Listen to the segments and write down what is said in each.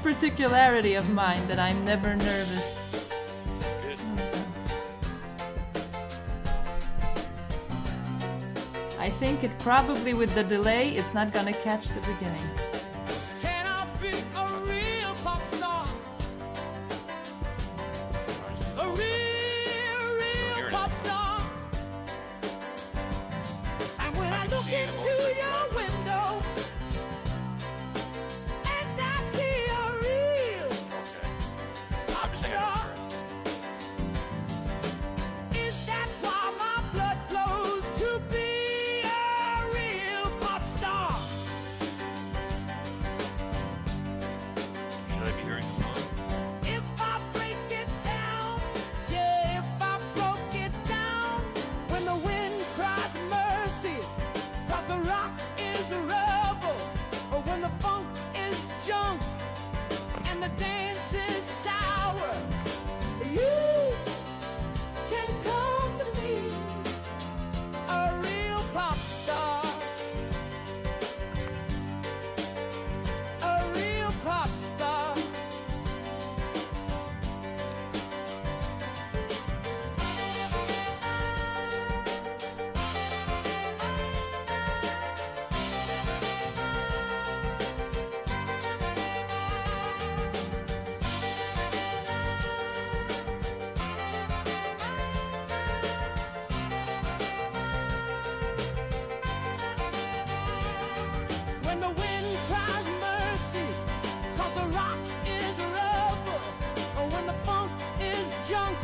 particularity of mine that I'm never nervous. Good. I think it probably, with the delay, it's not gonna catch the beginning. Can I be a real pop star? A real pop star. And when I look into your window and I see a real Okay. I'm just star, is that why my blood flows to be a real pop star? Should I be hearing the song? If I break it down, yeah, if I broke it down, when the wind cries mercy, 'cause the rock is a rebel, or when the funk is junk, and the dance is sour, you can come to me, a real pop star, a real pop star. When the wind cries mercy, 'cause the rock is a rebel, or when the funk is junk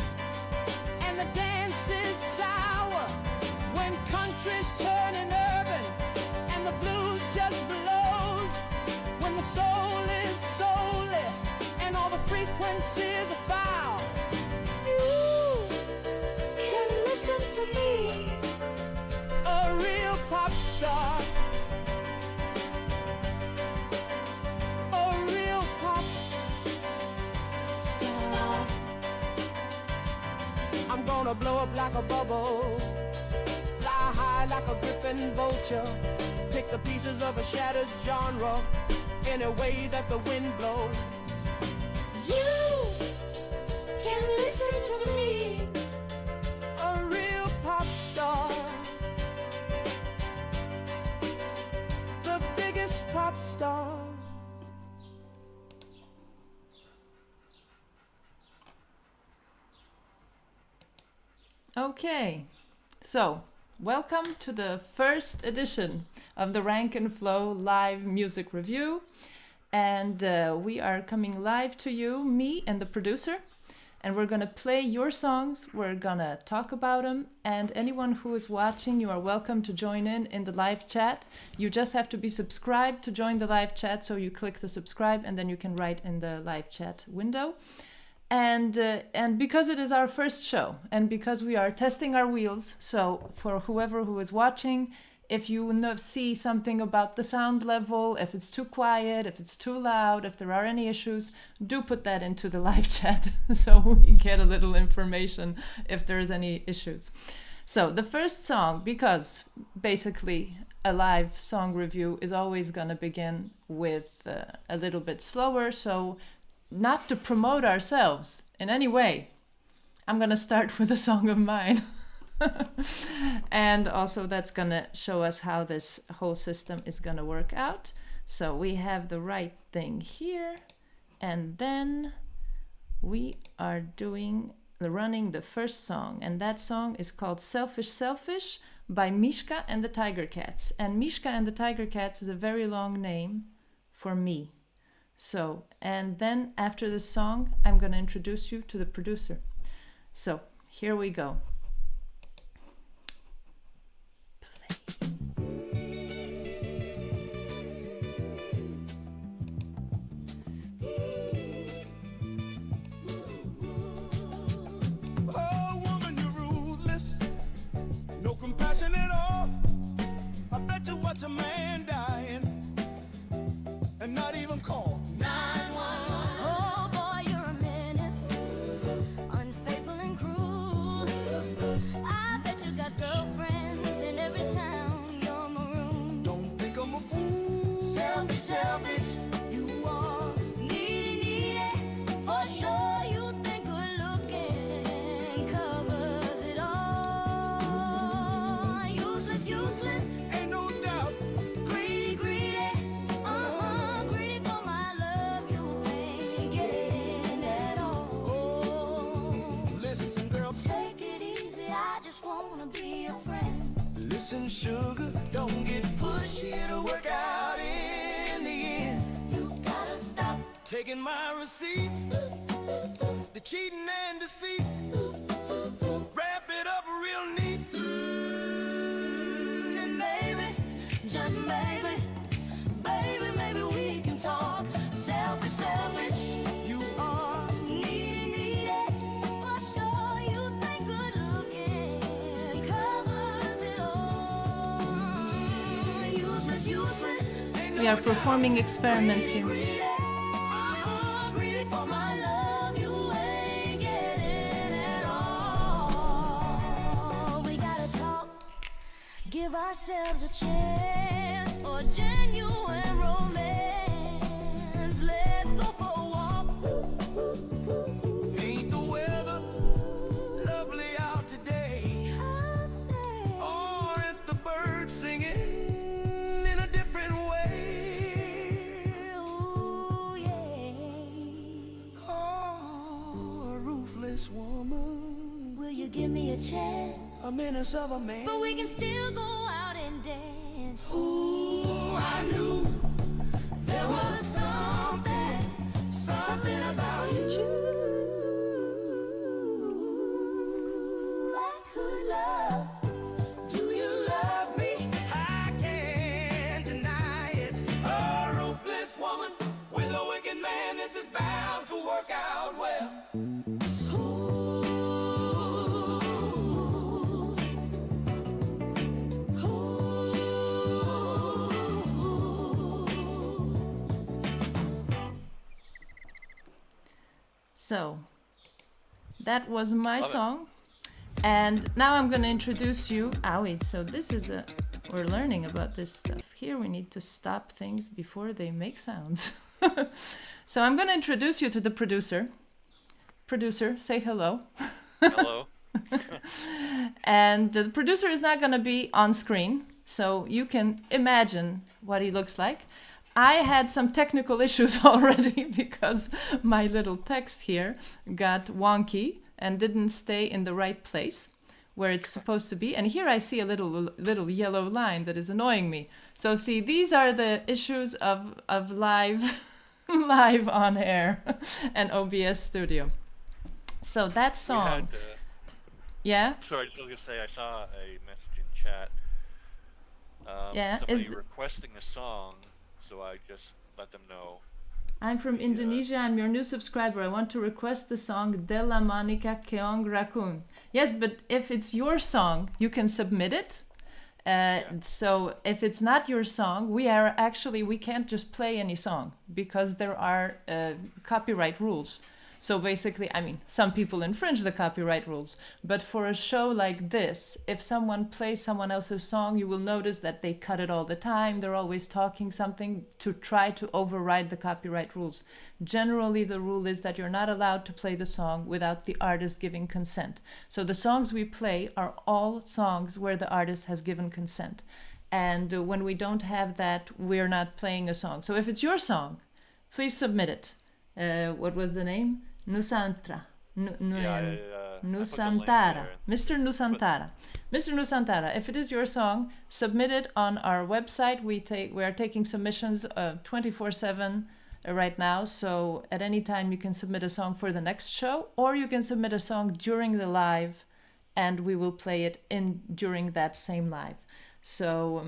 and the dance is sour, when country's turning urban and the blues just blows, when the soul is soulless and all the frequencies are foul, you can listen to me, a real pop star. A real pop star. I'm gonna blow up like a bubble, fly high like a griffin vulture, pick the pieces of a shattered genre, any way that the wind blows. You can listen to me, a real pop star, the biggest pop star. Okay, so welcome to the first edition of the Rank and Flow live music review. And we are coming live to you, me and the producer. And we're gonna play your songs, we're gonna talk about them. And anyone who is watching, you are welcome to join in the live chat. You just have to be subscribed to join the live chat. So you click the subscribe and then you can write in the live chat window. And because it is our first show and because we are testing our wheels, so for whoever who is watching, if you see something about the sound level, if it's too quiet, if it's too loud, if there are any issues, do put that into the live chat so we get a little information if there's any issues. So the first song, because basically a live song review is always going to begin with a little bit slower, so not to promote ourselves in any way, I'm gonna start with a song of mine. And also that's gonna show us how this whole system is gonna work out. So we have the right thing here, and then we are running the first song, and that song is called Selfish Selfish by Mishka and the Tiger Cats. And Mishka and the Tiger Cats is a very long name for me. So, and then after the song, I'm going to introduce you to the producer. So, here we go. Oh, woman, you're ruthless. No compassion at all. I bet you watch a man dying and not even call 911. Oh boy, you're a menace, unfaithful and cruel. and sugar. Don't get pushy, it'll work out in the end. You gotta stop taking my receipts, the cheating and deceit. Wrap it up real neat. And baby, just maybe, baby, maybe we can talk. Selfish, selfish. You are needy, needy. For sure, you think good looking covers it all. Useless, useless. We are performing experiments here. Greedy for my love, you ain't getting it all. We gotta talk, give ourselves a chance for genuine romance. Let's go for a walk. Ain't the weather lovely out today? I say. Or ain't the birds singing in a different way? Ooh, yeah. Oh, a ruthless woman. Will you give me a chance? A menace of a man. But we can still go out and dance. Ooh, I knew there was something about you I could love. Do you love me? I can't deny it. A ruthless woman with a wicked man. This is bound to work out well. So, that was my Love it. song. And now I'm going to introduce you. Ah, wait, so this is a. We're learning about this stuff. Here we need to stop things before they make sounds. So I'm going to introduce you to the producer. Producer, say hello. Hello. And the producer is not going to be on screen, so you can imagine what he looks like. I had some technical issues already because my little text here got wonky and didn't stay in the right place where it's supposed to be. And here I see a little yellow line that is annoying me. So see, these are the issues of live live on air and OBS Studio. So that song, yeah. Sorry, I was going to say I saw a message in chat. Yeah, is Somebody requesting a song, so I just let them know. I'm from Indonesia. I'm your new subscriber. I want to request the song De La Manica Keong Rakun. Yes, but if it's your song, you can submit it. So if it's not your song, we can't just play any song because there are copyright rules. So basically, I mean, some people infringe the copyright rules, but for a show like this, if someone plays someone else's song, you will notice that they cut it all the time. They're always talking something to try to override the copyright rules. Generally, the rule is that you're not allowed to play the song without the artist giving consent. So the songs we play are all songs where the artist has given consent. And when we don't have that, we're not playing a song. So if it's your song, please submit it. What was the name? Nusantra. Nusantara. Mr. Nusantara. Mr. Nusantara, if it is your song, submit it on our website. We are taking submissions 24/7 right now. So at any time you can submit a song for the next show, or you can submit a song during the live, and we will play it during that same live. So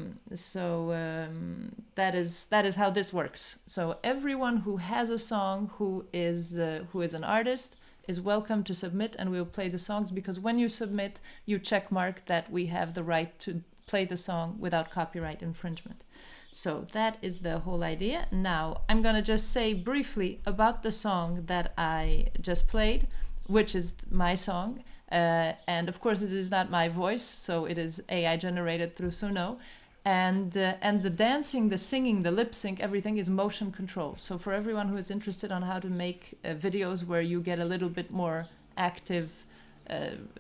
that is how this works. So everyone who has a song who is an artist is welcome to submit, and we'll play the songs, because when you submit, you check mark that we have the right to play the song without copyright infringement. So that is the whole idea. Now I'm gonna just say briefly about the song that I just played, which is my song. And of course it is not my voice, so it is AI generated through Suno. And the dancing, the singing, the lip sync, everything is motion control. So for everyone who is interested on how to make videos where you get a little bit more active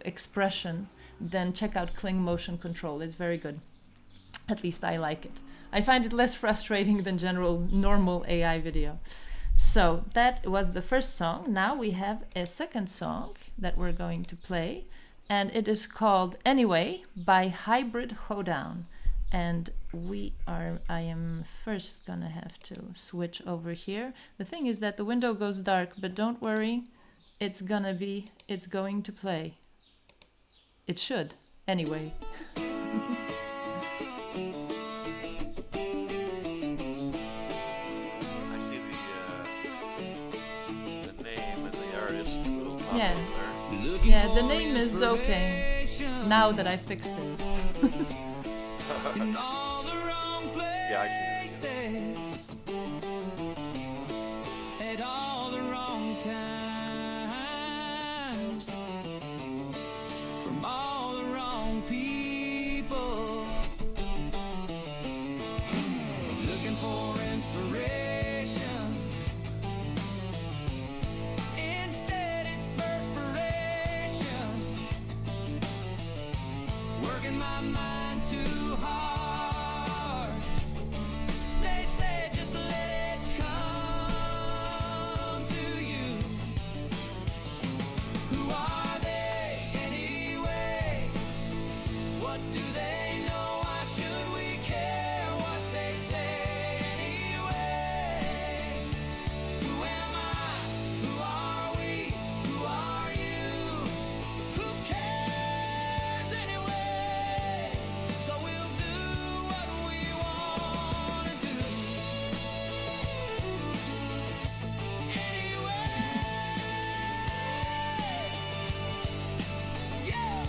expression, then check out Kling Motion Control. It's very good. At least I like it. I find it less frustrating than normal AI video. So that was the first song. Now we have a second song that we're going to play, and it is called Anyway by Hybrid Hoedown. And I am first gonna have to switch over here. The thing is that the window goes dark, but don't worry, it's going to play. It should, anyway. I see the name and the artist. Will pop Yeah. up there. Yeah, the name is okay. Now that I fixed it. In all the wrong Yeah, I see. places, at all the wrong times, from all the wrong people, looking for inspiration. Instead, it's perspiration, working my mind too hard. They say just let it come to you. Who are they anyway? What do they know? Why should we care what they say anyway? Who am I? Who are we? Who are you? Who cares anyway? So we'll do what we wanna do anyway. Yeah.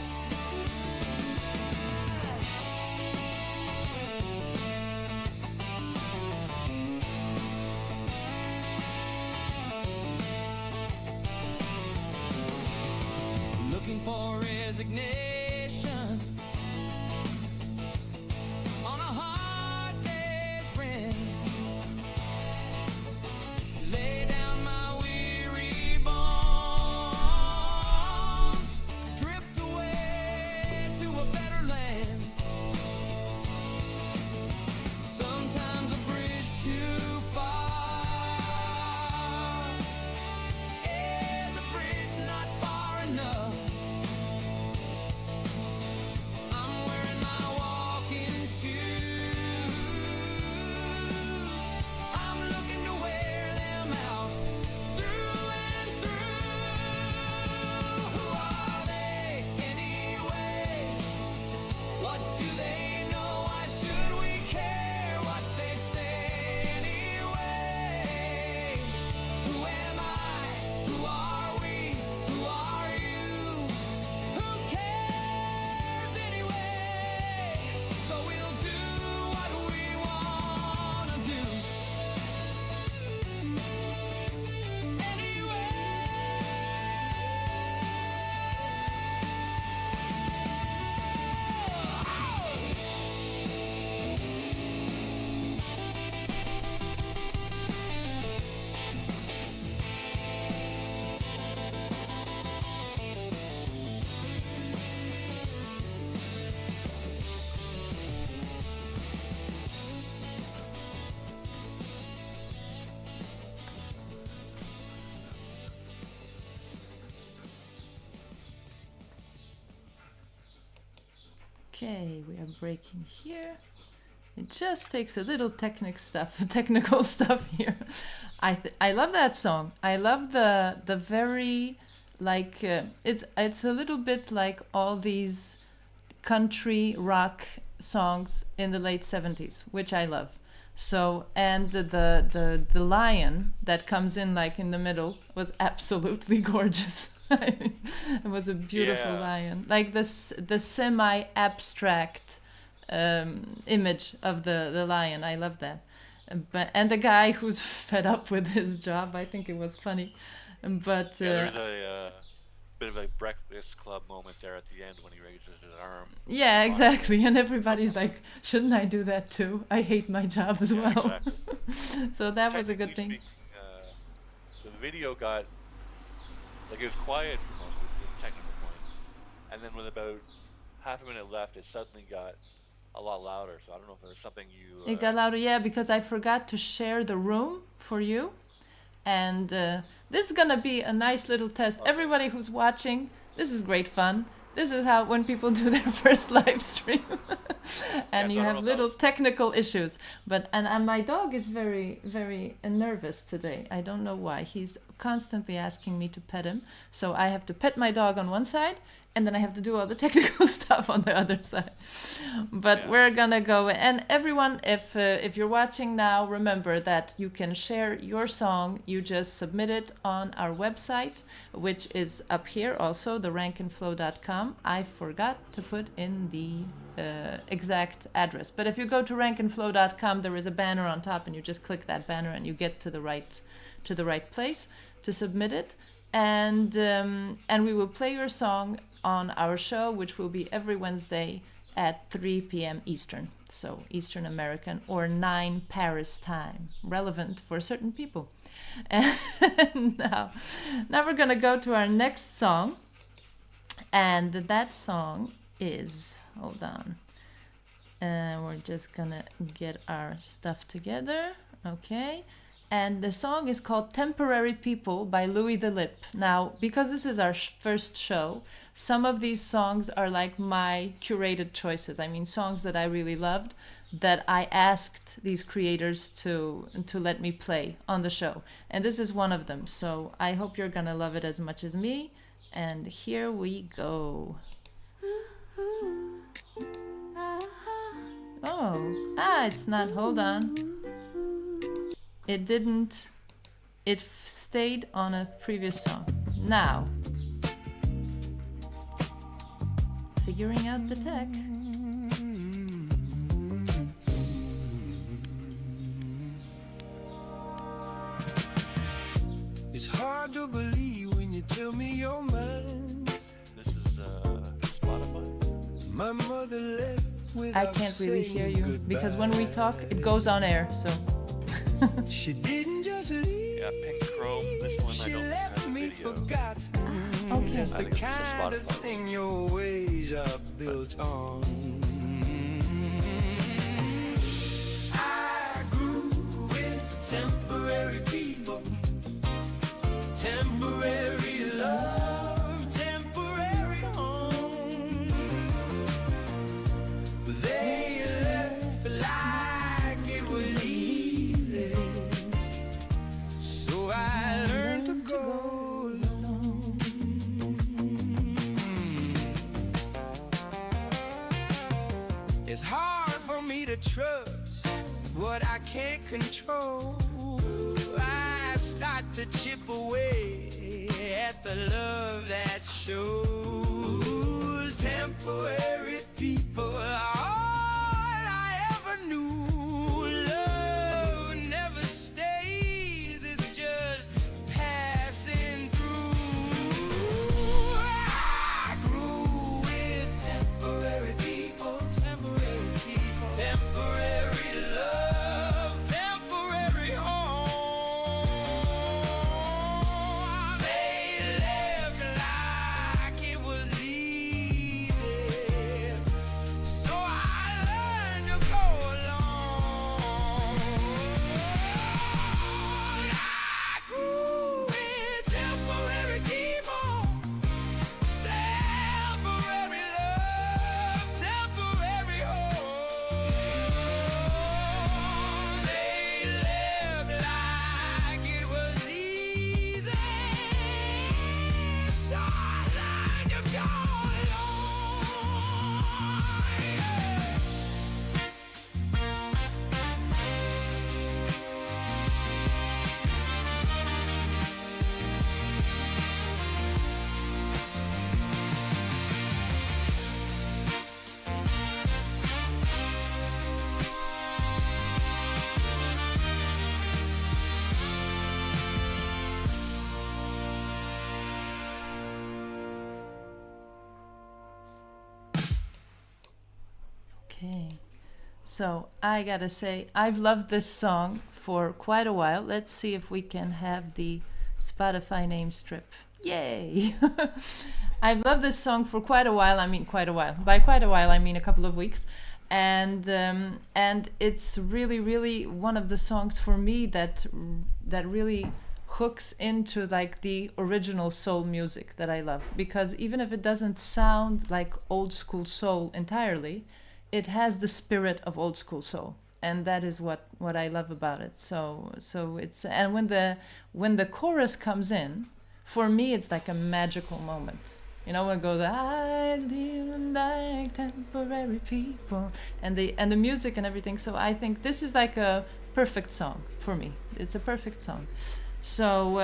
Looking for resignation on a hard day's rent. Lay down my weary bones, drift away to a better land. Sometimes a bridge too far is a bridge not far enough. I'm wearing my walking shoes. I'm looking to wear them out through and through. Who are they anyway? What do they know? Why should we care what they say anyway? Who am I? Who are we? Who are you? Who cares anyway? So we'll do what we wanna do anyway. Okay, we are breaking here. It just takes a little technical stuff here. I love that song. I love the very like it's a little bit like all these country rock songs in the late 70s, which I love. So and the lion that comes in like in the middle was absolutely gorgeous. It was a beautiful Yeah. lion, like the semi-abstract image of the lion. I love that. And the guy who's fed up with his job, I think it was funny. But Yeah, there's a bit of a Breakfast Club moment there at the end when he raises his arm. yeah, exactly. And everybody's like, shouldn't I do that too? I hate my job as Yeah, well. exactly. So that was a good Technically thing. speaking, the video got like it was quiet for most of the technical point, and then with about half a minute left, it suddenly got a lot louder. So I don't know if there's something you. It got louder, yeah, because I forgot to share the room for you. And this is gonna be a nice little test. Okay. Everybody who's watching, this is great fun. this is how when people do their first live stream, and you have little technical issues. And my dog is very very nervous today. I don't know why. He's constantly asking me to pet him, so I have to pet my dog on one side, and then I have to do all the technical stuff on the other side. But we're gonna go. And everyone, if you're watching now, remember that you can share your song. You just submit it on our website, which is up here also, therankinflow.com. I forgot to put in the exact address. But if you go to rankinflow.com, there is a banner on top, and you just click that banner, and you get to the right place to submit it. And we will play your song on our show, which will be every Wednesday at 3 p.m. Eastern, so Eastern American, or 9 Paris time, relevant for certain people. And now we're gonna go to our next song, and that song is, hold on, we're just gonna get our stuff together, okay. And the song is called Temporary People by Louis the Lip. Now, because this is our first show, some of these songs are like my curated choices. I mean, songs that I really loved, that I asked these creators to let me play on the show. And this is one of them. So I hope you're gonna love it as much as me. And here we go. Oh, it's not, hold on. It didn't, it stayed on a previous song. Now, figuring out the tech. It's hard to believe when you tell me you're mine. This is Spotify. My mother left without I can't really hear you saying because when we talk, it goes on air, so. She didn't just leave. Yeah, Pink Chrome. This one She I don't left have me video. forgotten. Okay. That's I the think it's kind of Spotify. thing your ways are built on. I grew with temporary people, temporary love, temporary home. But they left like it was easy, so I learned to go alone. It's hard for me to trust what I can't control. I start to chip away at the love that shows. Temporary people are all I ever knew. Love never stays, it's just passing through. I grew with temporary people, temporary people, temporary love, temporary home. They lived like it was easy, so I learned to go along. I grew with temporary people, temporary love, temporary home. They lived like it was easy, so I learned to go along. Okay, so I gotta say, I've loved this song for quite a while. Let's see if we can have the Spotify name strip. Yay! I've loved this song for quite a while. I mean, quite a while. By quite a while, I mean a couple of weeks. And it's really, really one of the songs for me that really hooks into like the original soul music that I love, because even if it doesn't sound like old school soul entirely, it has the spirit of old school soul, and that is what I love about it. So it's, and when the chorus comes in, for me it's like a magical moment. You know, when it goes, I live like temporary people, and the music and everything. So I think this is like a perfect song for me. It's a perfect song. So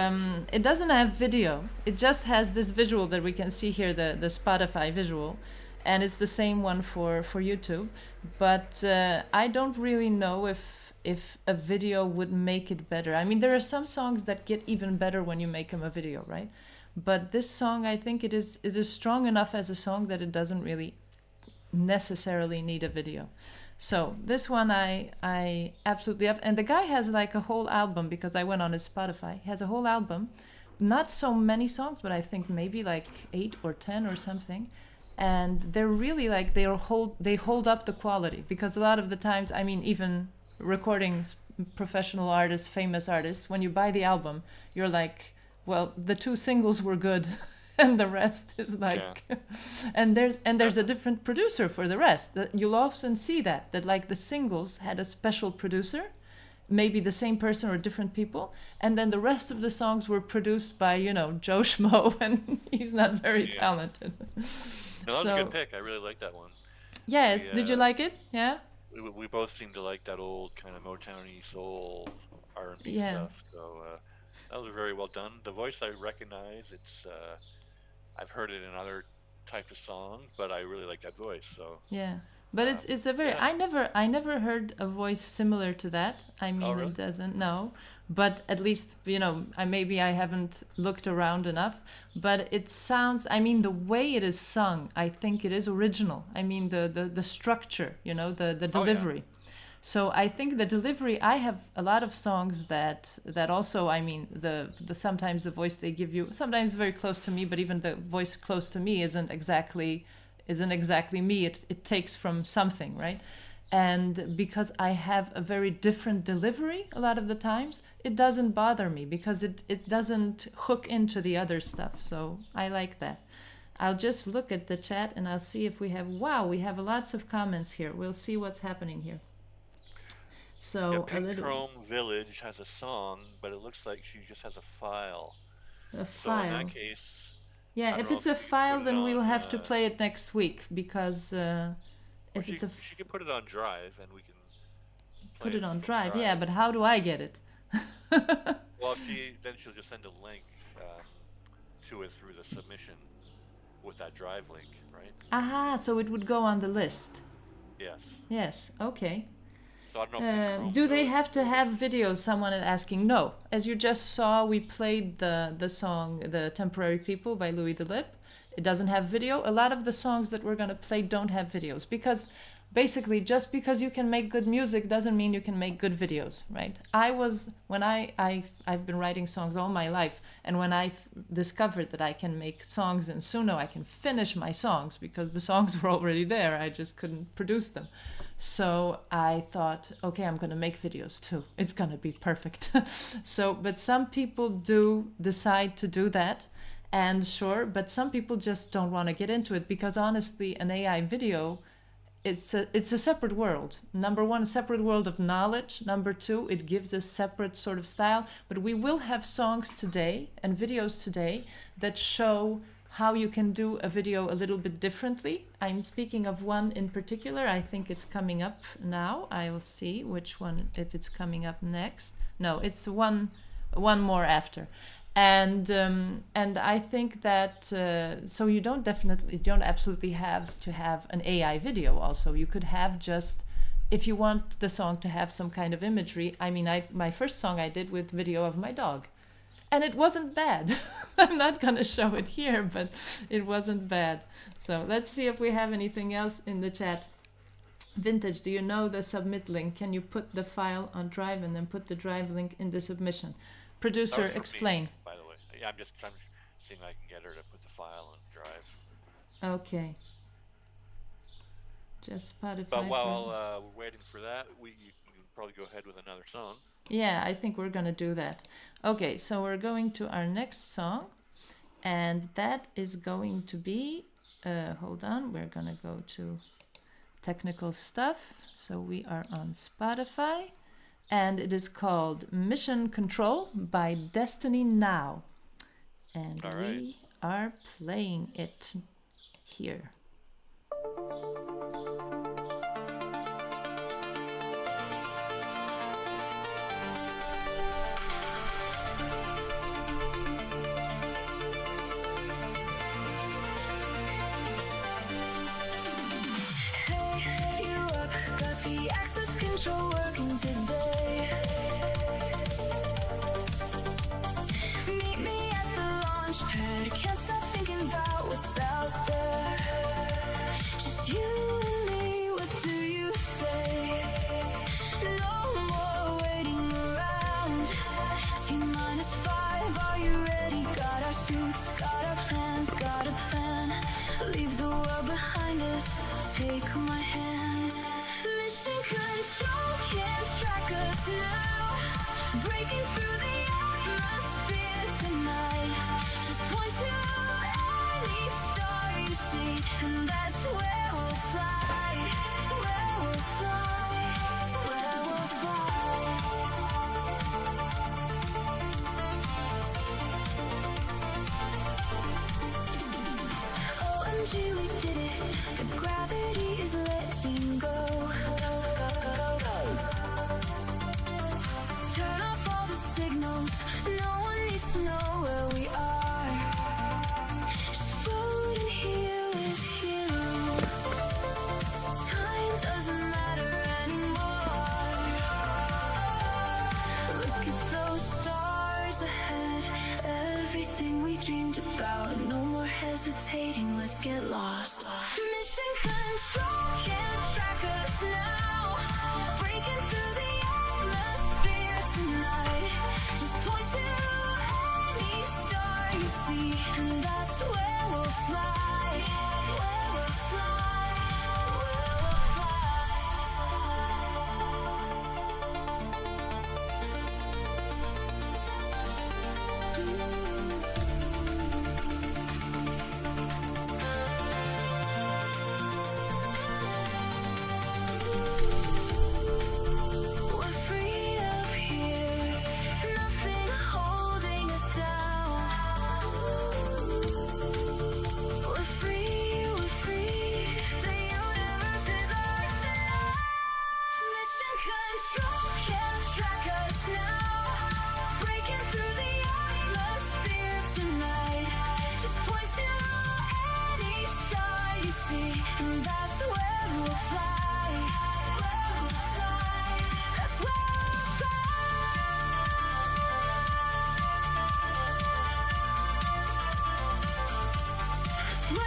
it doesn't have video. It just has this visual that we can see here, the Spotify visual, and it's the same one for YouTube. But I don't really know if a video would make it better. I mean, there are some songs that get even better when you make them a video, right? But this song, I think it is strong enough as a song that it doesn't really necessarily need a video. So this one I absolutely have. And the guy has like a whole album, because I went on his Spotify. He has a whole album. Not so many songs, but I think maybe like 8 or 10 or something. And they're really like, they hold up the quality. Because a lot of the times, I mean, even recording professional artists, famous artists, when you buy the album, you're like, well, the 2 singles were good and the rest is like and there's a different producer for the rest. That you'll often see that like the singles had a special producer, maybe the same person or different people, and then the rest of the songs were produced by, you know, Joe Schmo, and he's not very talented. No, that was a good pick. I really like that one. Yes, did you like it? Yeah? We both seem to like that old kind of Motown-y soul R&B stuff. So that was very well done. The voice I recognize. It's I've heard it in other types of songs, but I really like that voice. So yeah, but it's a very I never heard a voice similar to that. I mean, really? It doesn't, no, but at least, you know, maybe I haven't looked around enough. But it sounds, I mean, the way it is sung, I think it is original. I mean, the structure, you know, the delivery. So I think the delivery, I have a lot of songs that also, I mean, the sometimes the voice they give you, sometimes very close to me, but even the voice close to me isn't exactly me. It takes from something, right? And because I have a very different delivery a lot of the times, it doesn't bother me, because it doesn't hook into the other stuff. So I like that. I'll just look at the chat and I'll see if we have lots of comments here. We'll see what's happening here. So Pink Chrome Village has a song, but it looks like she just has a file. So in that case, yeah, if it's a file, then we'll have to play it next week, because if it's she can put it on Drive and we can put it on Drive. Yeah, but how do I get it? Well, she'll just send a link to it through the submission with that Drive link, right? Aha, so it would go on the list. Yes. Yes. Okay. So I don't know. Do they have to have videos? Someone is asking. No. As you just saw, we played the song "The Temporary People" by Louis the Lip. It doesn't have video. A lot of the songs that we're gonna play don't have videos, because basically, just because you can make good music doesn't mean you can make good videos, right? I've been writing songs all my life, and when I discovered that I can make songs in Suno, I can finish my songs, because the songs were already there. I just couldn't produce them. So I thought, okay, I'm gonna make videos too. It's gonna be perfect. But some people do decide to do that, and sure, but some people just don't want to get into it, because honestly, an AI video, it's a separate world. Number one, a separate world of knowledge. Number two, it gives a separate sort of style. But we will have songs today and videos today that show how you can do a video a little bit differently. I'm speaking of one in particular. I think it's coming up now. I'll see which one, if it's coming up next. No, it's one more after. And I think that so you don't absolutely have to have an AI video. Also, you could have just, if you want the song to have some kind of imagery. I mean, my first song I did with video of my dog, and it wasn't bad. I'm not gonna show it here, but it wasn't bad. So let's see if we have anything else in the chat. Vintage, do you know the submit link? Can you put the file on Drive and then put the Drive link in the submission? Producer, explain. Me, by the way, yeah, I'm seeing if I can get her to put the file on Drive. Okay. Just Spotify. But while we're waiting for that, you can probably go ahead with another song. Yeah, I think we're gonna do that. Okay, so we're going to our next song, and that is going to be. Hold on, we're gonna go to technical stuff. So we are on Spotify, and it is called Mission Control by Destiny Now, and we are playing it here. Access control working today. Meet me at the launch pad. Can't stop thinking about what's out there. Just you and me, what do you say? No more waiting around. T-5, are you ready? Got our suits, got our plans, got a plan. Leave the world behind us, take my hand. Mission control can't track us now. Breaking through the atmosphere tonight. Just point to any star you see, and that's where we'll fly. Where we'll fly. Where we'll fly. OMG, we did it. The gravity is letting go. Turn off all the signals. No one needs to know where we are. Just floating here with you. Time doesn't matter anymore. Look at those stars ahead. Everything we dreamed about. No more hesitating. Let's get lost. Mission control can't track us now. Breaking through the atmosphere tonight. Just point to any star you see, and that's where we'll fly. Where we'll fly. Where we'll We're free up here, nothing holding us down. We're free, the universe is ours now. Mission control can't track us now. Breaking through the atmosphere tonight. Just point to any star you see, and that's where we'll fly. That's where we'll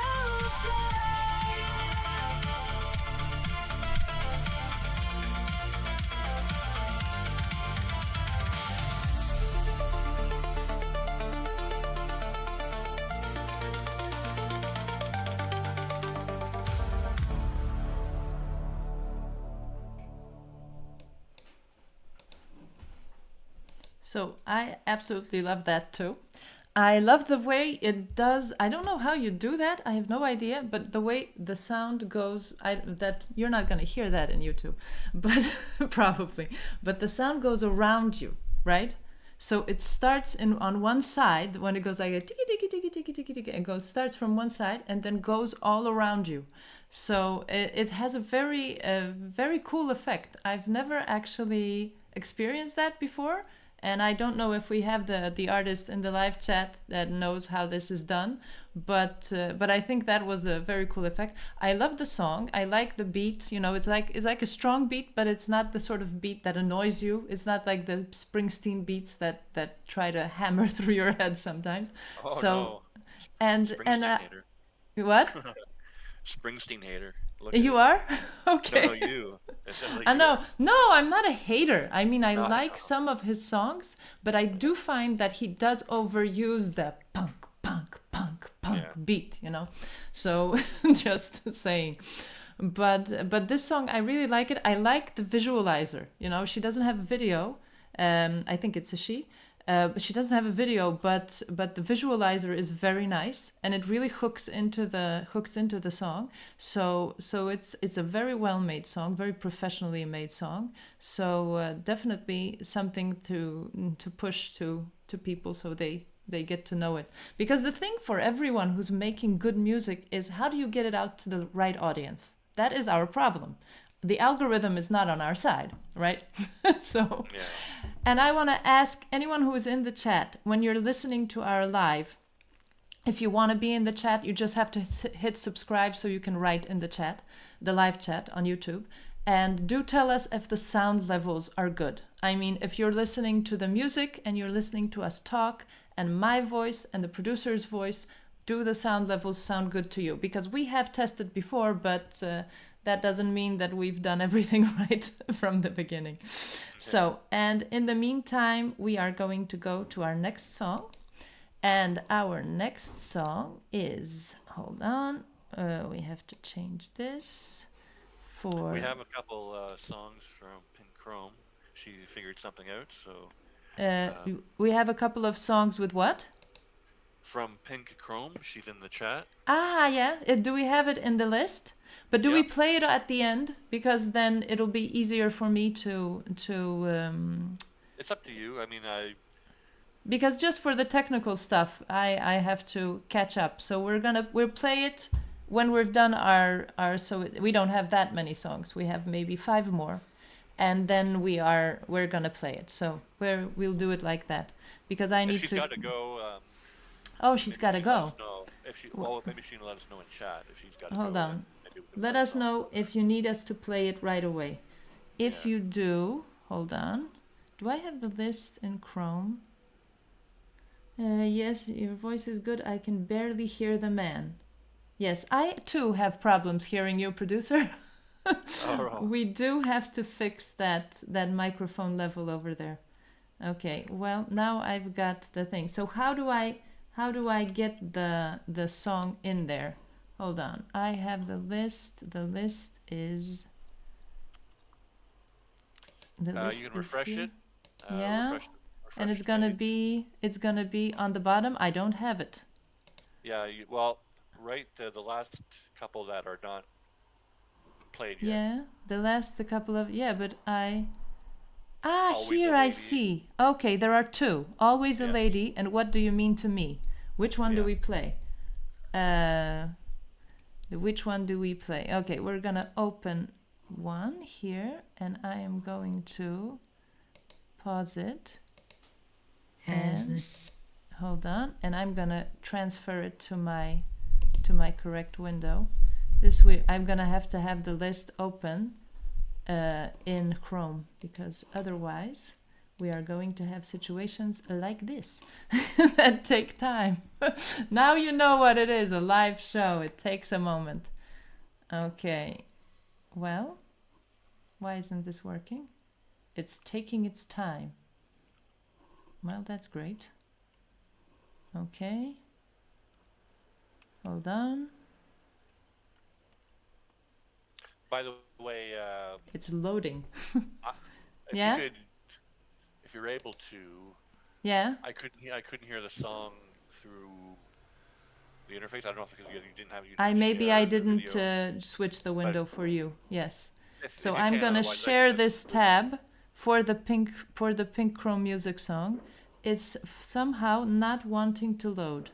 So I absolutely love that too. I love the way it does. I don't know how you do that. I have no idea, but the way the sound goes, that you're not going to hear that in YouTube, but probably. But the sound goes around you, right? So it starts on one side when it goes like a tiki tiki tiki tiki tiki tiki. It starts from one side and then goes all around you. So it has a very cool effect. I've never actually experienced that before. And I don't know if we have the artist in the live chat that knows how this is done, but I think that was a very cool effect. I love the song. I like the beat. You know, it's like a strong beat, but it's not the sort of beat that annoys you. It's not like the Springsteen beats that try to hammer through your head sometimes. Oh So no, and Springsteen hater. what? Springsteen hater. Look at You it. are? No, Okay. you. It sounds like I you know. are. No, I'm not a hater. I mean, I No, I like know. some of his songs, but I do find that he does overuse the punk, punk, punk, punk Yeah. beat, you know? So just saying. But this song, I really like it. I like the visualizer. You know, she doesn't have a video, I think it's a she. But she doesn't have a video, but the visualizer is very nice, and it really hooks into the song. So it's a very well made song, very professionally made song. So definitely something to push to people, so they get to know it. Because the thing for everyone who's making good music is, how do you get it out to the right audience? That is our problem. The algorithm is not on our side, right? So, Yeah. and I want to ask anyone who is in the chat, when you're listening to our live, if you want to be in the chat, you just have to hit subscribe so you can write in the chat, the live chat on YouTube. And do tell us if the sound levels are good. I mean, if you're listening to the music and you're listening to us talk, and my voice and the producer's voice, do the sound levels sound good to you? Because we have tested before, but that doesn't mean that we've done everything right from the beginning. So, and in the meantime, we are going to go to our next song. And our next song is, hold on, we have to change this for... We have a couple songs from Pink Chrome. She figured something out, so... we have a couple of songs with what? From Pink Chrome, she's in the chat. Ah, yeah. Do we have it in the list? But do we play it at the end? Because then it'll be easier for me to It's up to you. I mean, because just for the technical stuff, I have to catch up. So we'll play it when we've done our we don't have that many songs. We have maybe 5 more, and then we're gonna play it. So we'll do it like that, because I need to. She's got to go. Oh, she's got to go. Maybe she can let us know in chat if she's got to go. Hold on. Let us know if you need us to play it right away. If you do, hold on. Do I have the list in Chrome? Yes, your voice is good. I can barely hear the man. Yes, I too have problems hearing you, producer. We do have to fix that microphone level over there. Okay, well, now I've got the thing. So how do I get the song in there? Hold on. I have the list. The list is... You can refresh it. Yeah. Refresh and it's the gonna page. be on the bottom. I don't have it. Yeah, right, the last couple that are not played yet. Yeah, the couple of... Yeah, but Always here a I Lady. see. Okay, there are 2. Always a Yeah. Lady and What Do You Mean to Me? Which one do Yeah. we play? Which one do we play? Okay, we're gonna open one here, and I am going to pause it. And hold on, and I'm gonna transfer it to my correct window. This way, I'm gonna have to have the list open in Chrome, because otherwise we are going to have situations like this that take time. Now you know what it is, a live show. It takes a moment. Okay. Well, why isn't this working? It's taking its time. Well, that's great. Okay. Hold on. By the way, It's loading. if Yeah? if you're able to, Yeah? I couldn't hear the song through the interface. I don't know if because you didn't have. Maybe I didn't video. switch the window for you. Yes. If So you I'm can, gonna otherwise I share can- this tab for the Pink Chrome music song. It's somehow not wanting to load.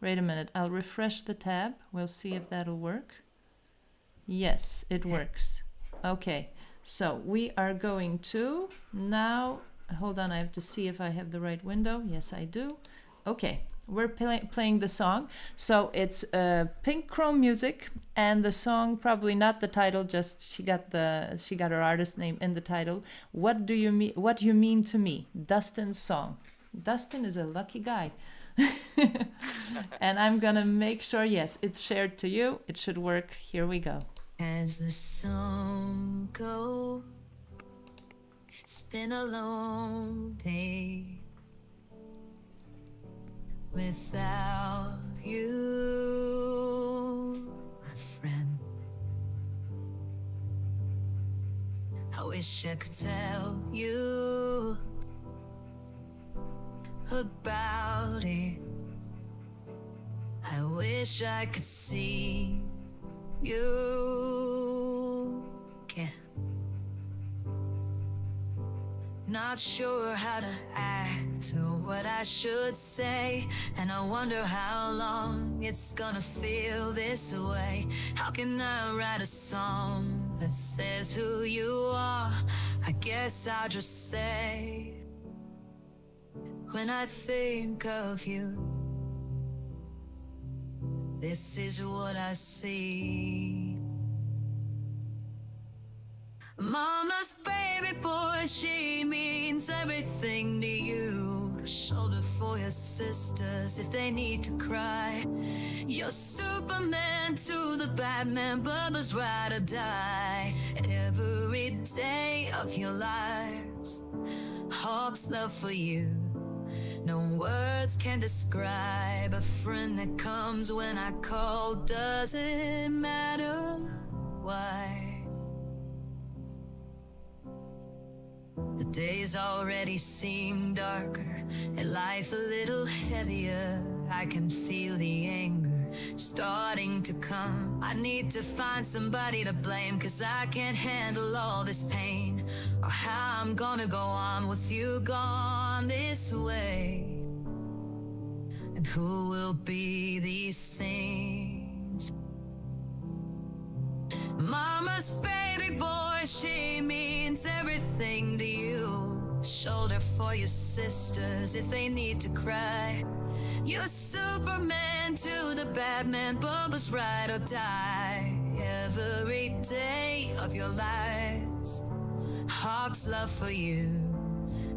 Wait a minute. I'll refresh the tab. We'll see if that'll work. Yes, it works. Okay. So we are going to now... Hold on, I have to see if I have the right window. Yes, I do. Okay, we're playing the song. So it's Pink Chrome music, and the song, probably not the title, just she got her artist name in the title. What do you mean? What you mean to me? Dustin's song. Dustin is a lucky guy. And I'm gonna make sure, yes, it's shared to you. It should work. Here we go. As the song goes, it's been a long day without you, my friend. I wish I could tell you about it. I wish I could see you again. Not sure how to act or what I should say, and I wonder how long it's gonna feel this way. How can I write a song that says who you are? I guess I'll just say, when I think of you, this is what I see. Mama's baby boy, she means everything to you. Shoulder for your sisters if they need to cry. You're Superman to the Batman, Bubba's ride or die. Every day of your lives, Hawk's love for you, no words can describe. A friend that comes when I call, doesn't matter why. The days already seem darker and life a little heavier. I can feel the anger starting to come. I need to find somebody to blame, 'cause I can't handle all this pain, or how I'm gonna go on with you gone this way. And who will be these things? Mama's baby boy, she means everything to you. Shoulder for your sisters if they need to cry. You're Superman to the Batman, Bubba's ride or die. Every day of your lives, Hawk's love for you,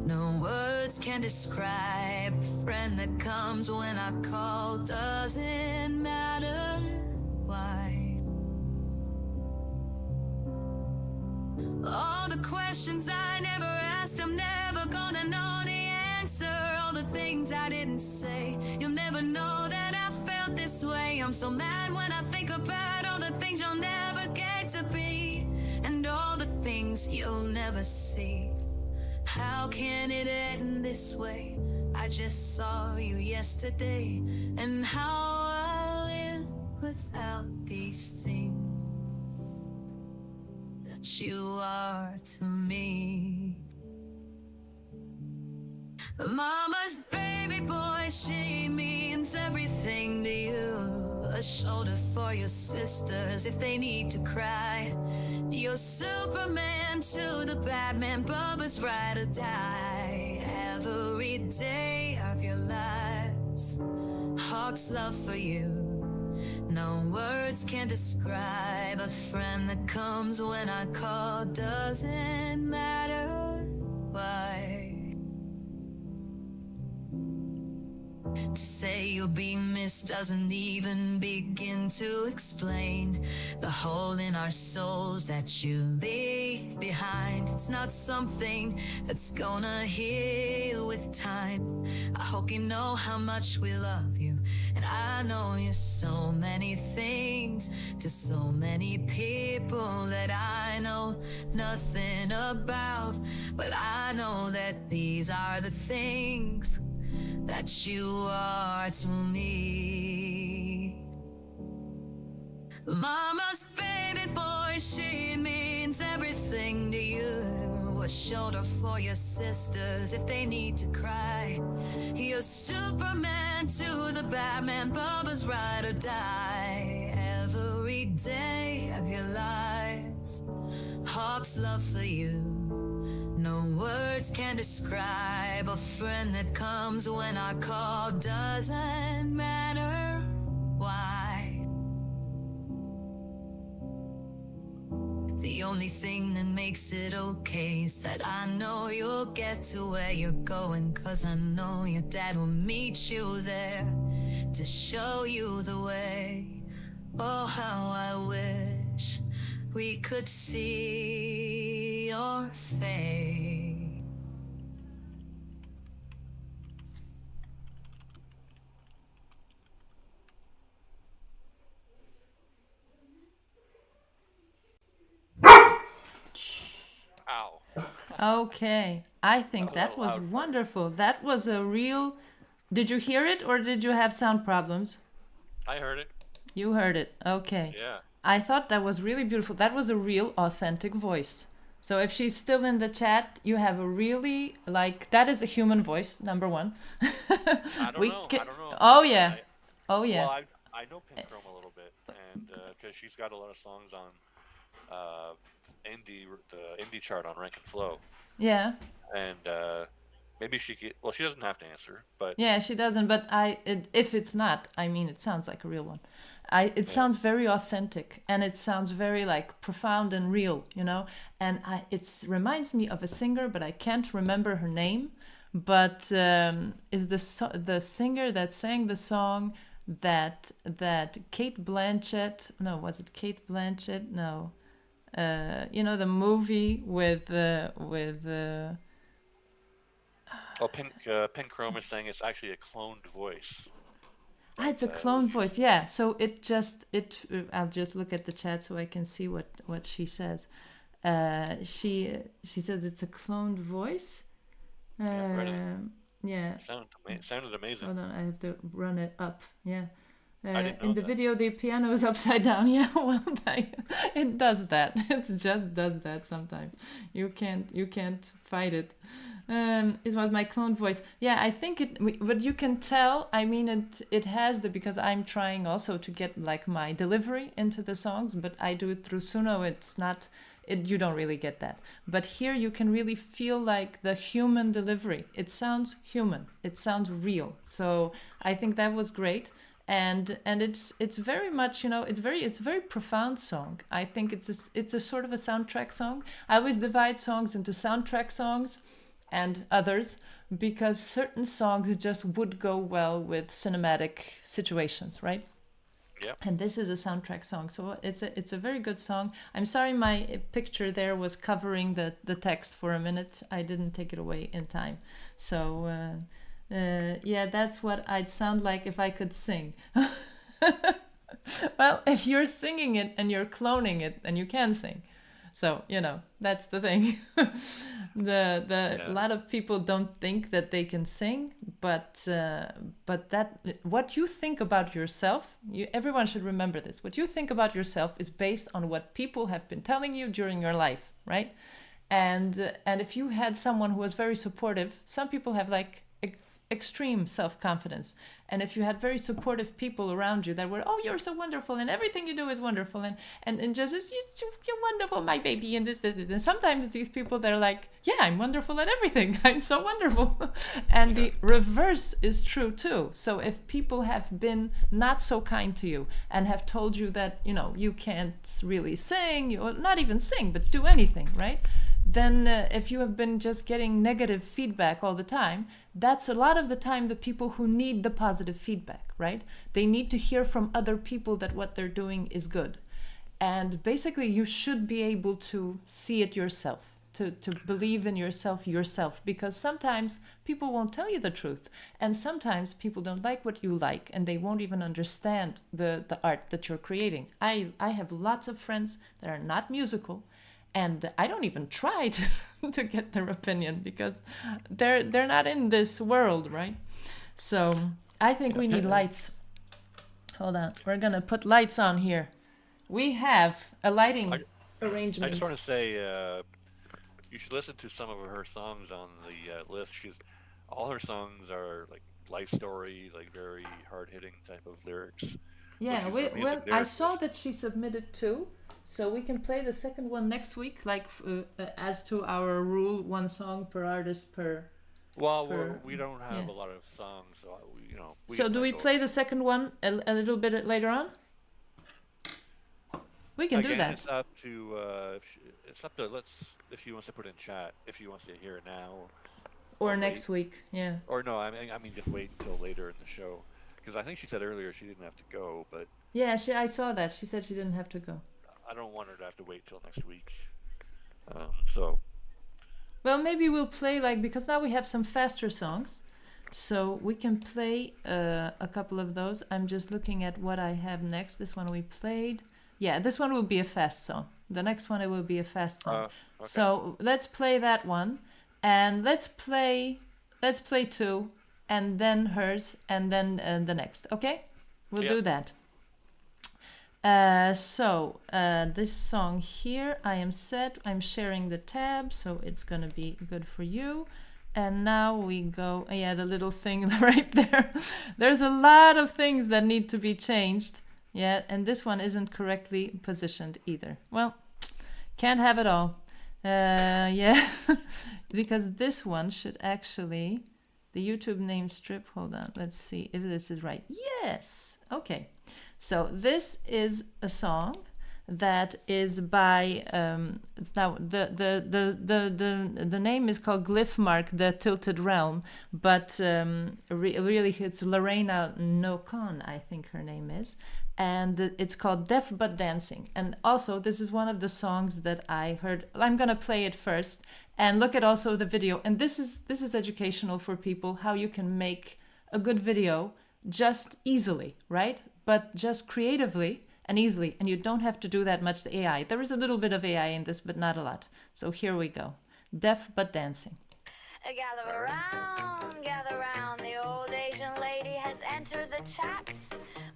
no words can describe. A friend that comes when I call, doesn't matter why. All the questions I never asked, I'm never gonna know the answer. All the things I didn't say, you'll never know that I felt this way. I'm so mad when I think about all the things you'll never get to be, and all the things you'll never see. How can it end this way? I just saw you yesterday, and how I live without these things that you are to me. Mama's baby boy, she means everything to you. A shoulder for your sisters if they need to cry. You're Superman to the Batman, Bubba's ride or die. Every day of your lives, Hawk's love for you, no words can describe. A friend that comes when I call, doesn't matter why. To say you'll be missed doesn't even begin to explain the hole in our souls that you leave behind. It's not something that's gonna heal with time. I hope you know how much we love you, and I know you're so many things to so many people that I know nothing about. But I know that these are the things that you are to me. Mama's baby boy, she means everything to you. A shoulder for your sisters if they need to cry. You're Superman to the Batman, Bubba's ride or die. Every day of your lives, Hawk's love for you, no words can describe. A friend that comes when I call, doesn't matter why. The only thing that makes it okay is that I know you'll get to where you're going, 'cause I know your dad will meet you there to show you the way. Oh, how I wish we could see your face. Ow. Okay. I think That that was was loud for you. wonderful. That was a real. Did you hear it or did you have sound problems? I heard it. You heard it. Okay. Yeah. I thought that was really beautiful. That was a real authentic voice. So if she's still in the chat, you have a really like that is a human voice, number one. I don't know. I don't know. Oh yeah. I, Oh well, yeah. I know Pink Chrome a little bit, and because she's got a lot of songs on uh, the indie chart on Rank and Flow, Yeah. and maybe she could. Well, she doesn't have to answer, but Yeah, she doesn't, but if it's not, I mean it sounds like a real one. It yeah, sounds very authentic and it sounds very like profound and real, And it reminds me of a singer, but I can't remember her name. But is the singer that sang the song that Kate Blanchett? No, was it Kate Blanchett? No, the movie with. well, Pink Chrome is saying it's actually a cloned voice, Ah, but it's a clone voice. Yeah. So I'll just look at the chat so I can see what she says. She says it's a cloned voice. yeah, really Yeah. sounded amazing. Hold on, I have to run it up. Yeah. I didn't know In the that. video, the piano is upside down. Yeah, well, it does that. It just does that sometimes. You can't fight it. It was my clone voice. Yeah, I think but you can tell. I mean, it has because I'm trying also to get like my delivery into the songs, but I do it through Suno. It's not. You don't really get that. But here you can really feel like the human delivery. It sounds human. It sounds real. So I think that was great. And it's very much it's a very profound song. I think it's a sort of a soundtrack song. I always divide songs into soundtrack songs and others because certain songs just would go well with cinematic situations, right? Yeah. And this is a soundtrack song, so it's a very good song. I'm sorry my picture there was covering the text for a minute. I didn't take it away in time. So yeah, that's what I'd sound like if I could sing. Well, if you're singing it and you're cloning it, then you can sing. So that's the thing. A lot of people don't think that they can sing, but that what you think about yourself, everyone should remember this. What you think about yourself is based on what people have been telling you during your life, right? And if you had someone who was very supportive, some people have like extreme self-confidence, and if you had very supportive people around you that were, oh, you're so wonderful and everything you do is wonderful and just you're wonderful, my baby, and this and sometimes these people, they're like, yeah, I'm wonderful at everything, I'm so wonderful. And the reverse is true too. So if people have been not so kind to you and have told you that you can't really sing, or not even sing but do anything, right? Then if you have been just getting negative feedback all the time, that's a lot of the time the people who need the positive feedback, right? They need to hear from other people that what they're doing is good. And basically you should be able to see it yourself, to believe in yourself, because sometimes people won't tell you the truth. And sometimes people don't like what you like and they won't even understand the art that you're creating. I have lots of friends that are not musical, and I don't even try to get their opinion because they're not in this world, right? So I think we need lights. Hold on, we're gonna put lights on here. We have a lighting arrangement. I just want to say you should listen to some of her songs on the list. All her songs are like life story, like very hard-hitting type of lyrics. Yeah, I saw that she submitted two. So we can play the second one next week, like as to our rule, one song per artist per. Well, we don't have a lot of songs, so So do we play the second one a little bit later on? We can do that. It's up to if she wants to put in chat, if she wants to hear it now, or next week, yeah. Or no, I mean just wait until later in the show, because I think she said earlier she didn't have to go, but. Yeah, I saw that. She said she didn't have to go. I don't want her to have to wait till next week. So. Well, maybe we'll play because now we have some faster songs, so we can play a couple of those. I'm just looking at what I have next. This one we played. Yeah, this one will be a fast song. The next one it will be a fast song. Okay. So let's play that one, and let's play 2, and then hers, and then the next. Okay, we'll do that. So this song here, I am set. I'm sharing the tab, so it's gonna be good for you. And now we go. Yeah, the little thing right there. There's a lot of things that need to be changed. Yeah, and this one isn't correctly positioned either. Well, can't have it all. Yeah, because this one should actually, the YouTube name strip. Hold on, let's see if this is right. Yes. Okay. So this is a song that is by now the name is called Glyphmark, the Tilted Realm, but really it's Lorena Nocon, I think her name is, and it's called Deaf But Dancing. And also this is one of the songs that I heard. I'm gonna play it first and look at also the video. And this is educational for people, how you can make a good video just easily, right? But just creatively and easily, and you don't have to do that much AI. There is a little bit of AI in this, but not a lot. So here we go. Deaf But Dancing. Gather round, the old Asian lady has entered the chat.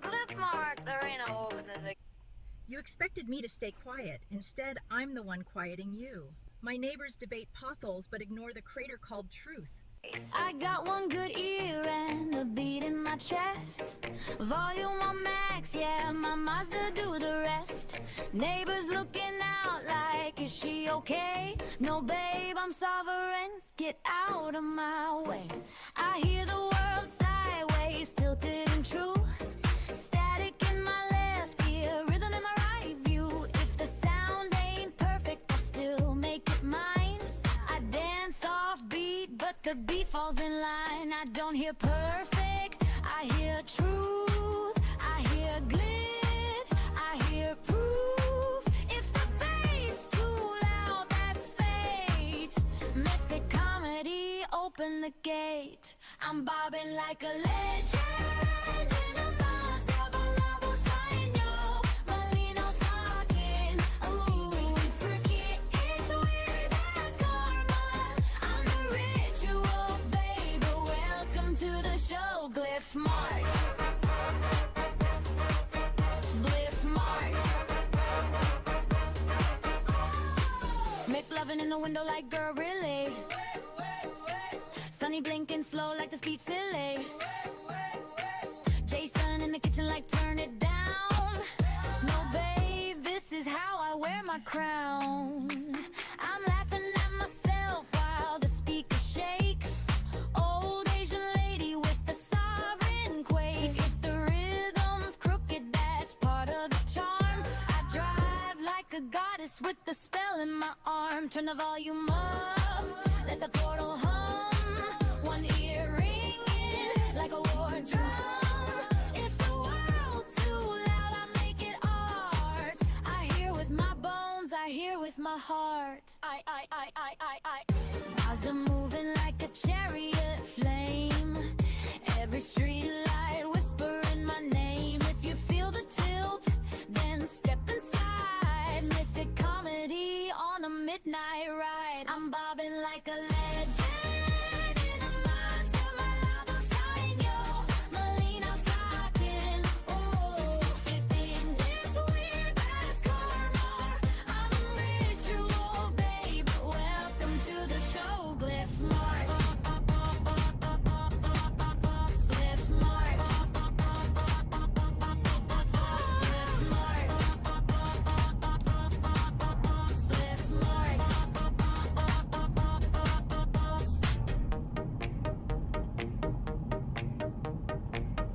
Glyphmark, there ain't no open to the... You expected me to stay quiet. Instead, I'm the one quieting you. My neighbors debate potholes but ignore the crater called truth. I got one good ear and a beat in my chest. Volume on max, yeah, my Mazda do the rest. Neighbors looking out like, is she okay? No, babe, I'm sovereign, get out of my way. I hear the world sideways, tilted and true. Static in my left ear, rhythm in my right view. If the sound ain't perfect, I still make it mine. I dance off beat, but the beat falls in line. I don't hear perfect, I hear truth. I hear glitch, I hear proof. If the bass too loud, that's fate. Mythic comedy, open the gate. I'm bobbing like a legend in a monster below sign, yo. Molino talking, ooh, freaky, it's weird, that's karma. I'm the ritual, baby, welcome to the show. Glyphmark, Glyphmark. Make loving in the window like girl, really. Sunny blinking slow like the speed silly. Jason in the kitchen like turn it down. No, babe, this is how I wear my crown. I'm laughing at myself while the speakers shake. Old Asian lady with the sovereign quake. If the rhythm's crooked, that's part of the charm. I drive like a goddess with the spell in my arm. Turn the volume up, let the portal hum. One ear ringing like a war drum. If the world's too loud, I make it art. I hear with my bones, I hear with my heart. I. Mazda moving like a chariot flame. Every street light whispering my name. If you feel the tilt, then step inside. Mythic comedy on a midnight ride. I'm bobbing like a legend in a monster, my lava sign, yo. Molino's talking, ooh, flipping this weird, that's karma. I'm a ritual, babe, welcome to the show. Glyphmark, Glyphmark,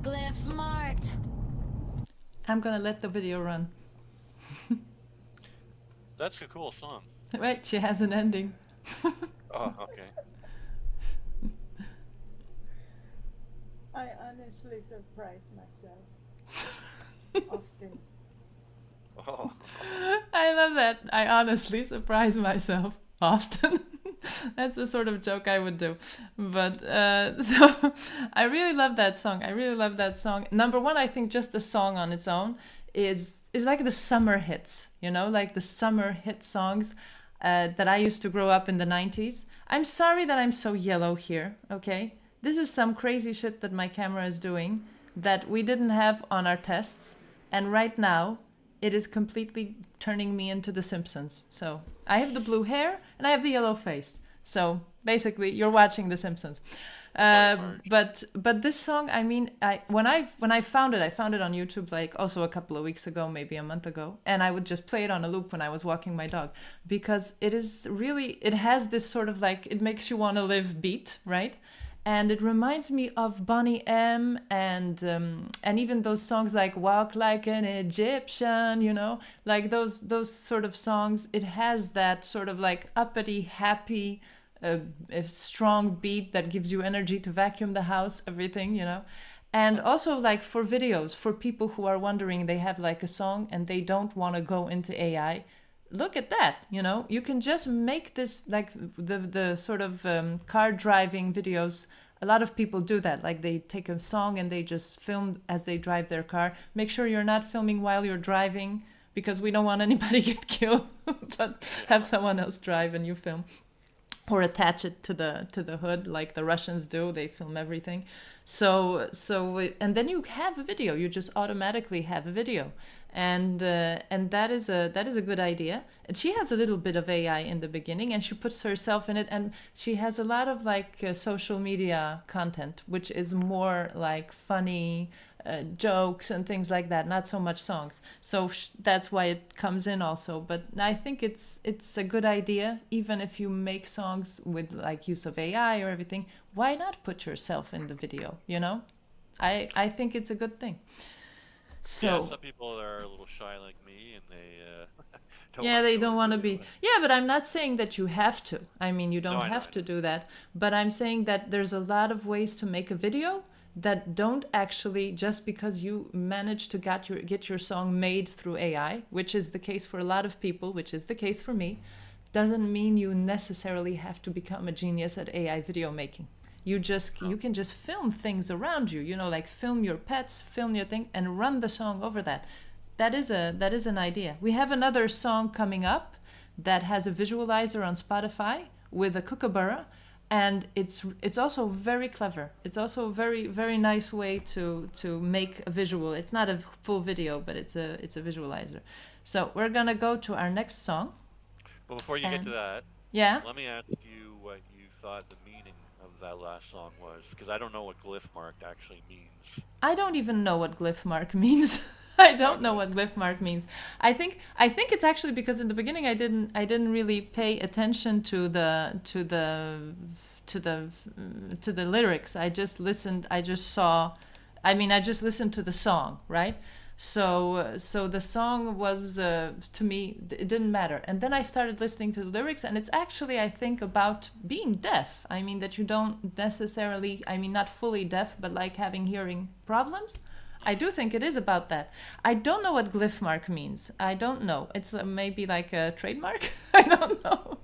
Glyphmark. I'm gonna let the video run. That's a cool song. Right, she has an ending. Oh, okay. I honestly surprise myself often. Oh, I love that. I honestly surprise myself often. That's the sort of joke I would do. But so I really love that song. I really love that song. Number one, I think just the song on its own is like the summer hits, you know, like the summer hit songs. that I used to grow up in the 90s. I'm sorry that I'm so yellow here, okay? This is some crazy shit that my camera is doing that we didn't have on our tests. And right now, it is completely turning me into The Simpsons. So I have the blue hair and I have the yellow face. So basically, you're watching The Simpsons. But this song, I mean, when I found it on YouTube like also a couple of weeks ago, maybe a month ago, and I would just play it on a loop when I was walking my dog, because it has this sort of like, it makes you want to live beat, right? And it reminds me of Bonnie M and even those songs like Walk Like an Egyptian, you know, like those sort of songs. It has that sort of like uppity, happy, a strong beat that gives you energy to vacuum the house, everything, you know. And also like for videos, for people who are wondering, they have like a song and they don't want to go into AI. Look at that, you know, you can just make this like the sort of car driving videos. A lot of people do that, like they take a song and they just film as they drive their car. Make sure you're not filming while you're driving, because we don't want anybody get killed, but have someone else drive and you film. Or attach it to the hood like the Russians do. They film everything. So and then you have a video. You just automatically have a video, and that is a good idea. And she has a little bit of AI in the beginning, and she puts herself in it, and she has a lot of like social media content, which is more like funny. Jokes and things like that, not so much songs. So that's why it comes in also. But I think it's a good idea, even if you make songs with like use of AI or everything. Why not put yourself in the video? You know, I think it's a good thing. So yeah, some people are a little shy like me, and they they don't want to be. Yeah, but I'm not saying that you have to. I mean, you don't have to do that. But I'm saying that there's a lot of ways to make a video that don't actually, just because you manage to get your song made through AI, which is the case for a lot of people, which is the case for me, doesn't mean you necessarily have to become a genius at AI video making. You can just film things around you, you know, like film your pets, film your thing, and run the song over that. That is an idea. We have another song coming up that has a visualizer on Spotify with a kookaburra. And it's also very clever. It's also a very, very nice way to make a visual. It's not a full video, but it's a visualizer. So we're gonna go to our next song. But before you get to that, yeah, let me ask you what you thought the meaning of that last song was, because I don't know what glyph mark actually means. I don't even know what glyph mark means. I don't know what glyph mark means. I think it's actually because in the beginning I didn't really pay attention to the lyrics. I just listened. I just listened to the song, right? So the song was to me, it didn't matter. And then I started listening to the lyrics, and it's actually, I think, about being deaf. I mean, that you don't necessarily, I mean, not fully deaf, but like having hearing problems. I do think it is about that. I don't know what glyph mark means. I don't know. It's maybe like a trademark. I don't know.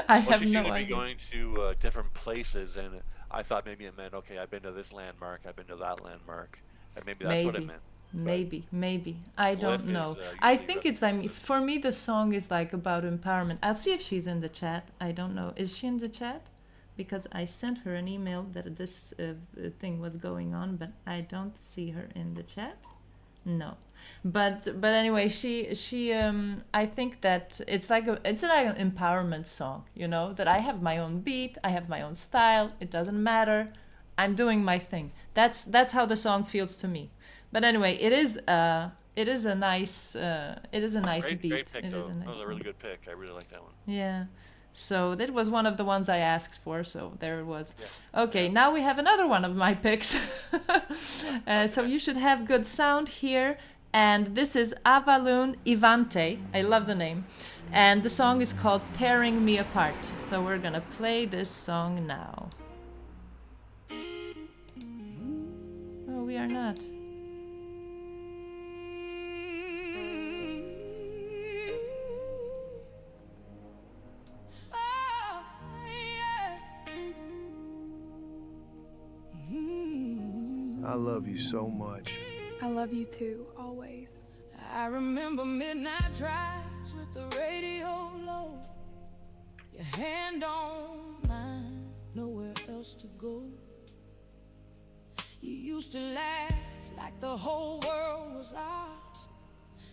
I have no idea. You seem to be going to different places, and I thought maybe it meant, okay, I've been to this landmark, I've been to that landmark, and maybe that's what it meant. Maybe. I don't know. I think it's, I mean, for me, the song is like about empowerment. I'll see if she's in the chat. I don't know. Is she in the chat? Because I sent her an email that this thing was going on, but I don't see her in the chat. No, but anyway, she I think that it's like an empowerment song, you know, that I have my own beat, I have my own style. It doesn't matter. I'm doing my thing. That's how the song feels to me. But anyway, it is a nice beat. Great pick, it though. is a nice that was a really good pick. I really like that one. Yeah. So that was one of the ones I asked for, so there it was. Yeah. Okay, now we have another one of my picks. So you should have good sound here. And this is Avalun Ivante. I love the name. And the song is called Tearing Me Apart. So we're gonna play this song now. Oh, we are not. I love you so much. I love you too, always. I remember midnight drives with the radio low, your hand on mine, nowhere else to go. You used to laugh like the whole world was ours.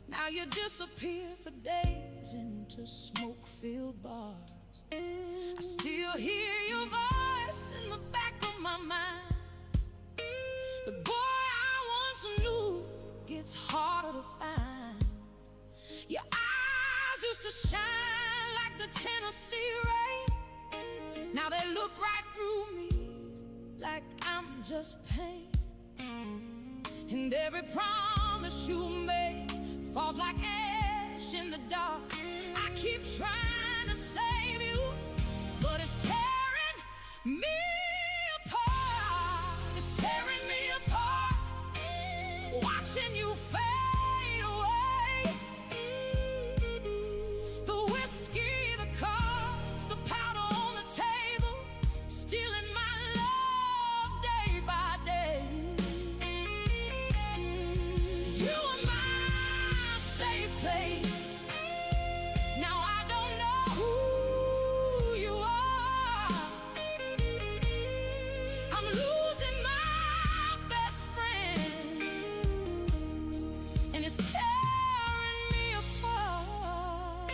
Now you disappear for days into smoke-filled bars. I still hear your voice in the back of my mind. The boy I once knew gets harder to find. Your eyes used to shine like the Tennessee rain. Now they look right through me like I'm just pain. And every promise you made falls like ash in the dark. I keep trying to save you, but it's tearing me apart. It's tearing me apart, watching you fade away. The whiskey, the cars, the powder on the table, stealing my love day by day. You are my safe place. Now I don't know who you are. I'm losing my best friend, and it's tearing me apart.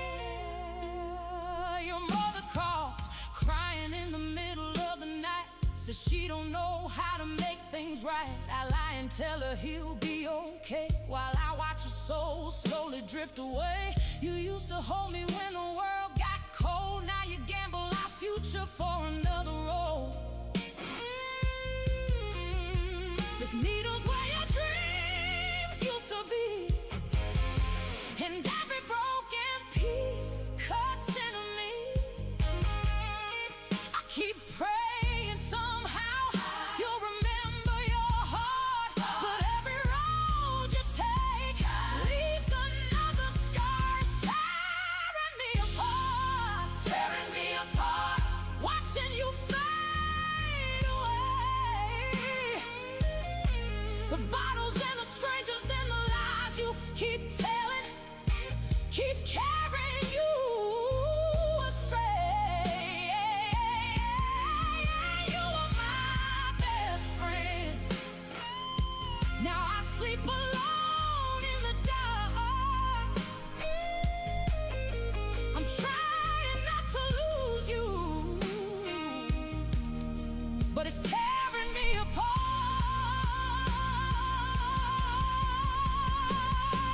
Your mother calls, crying in the middle of the night. Says she don't know how to make things right. I lie and tell her he'll be okay, while I watch her soul slowly drift away. You used to hold me when the world got cold. Now you gamble our future for another role. This needle's where your dreams used to be, and every broken piece cuts into me. I keep praying somehow you'll remember your heart, but every road you take leaves another scar. It's tearing me apart, watching you fade away. The bottles and the strangers and the lies you keep telling keep carrying you astray. You were my best friend. Now I sleep alone in the dark. I'm trying not to lose you, but it's tearing me apart.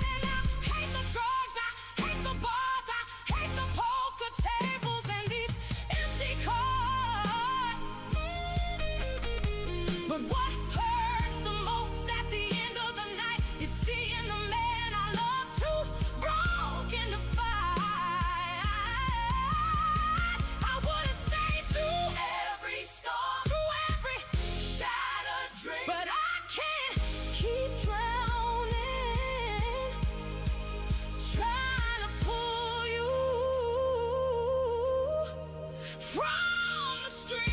And I hate the drugs, I hate the bars, I hate the poker tables and these empty cards. But what hurts the most at the end of the night is seeing the man I love too broken to fight. I would've stayed through every storm, through every shattered dream, but I can't keep drowning, trying to pull you from the stream.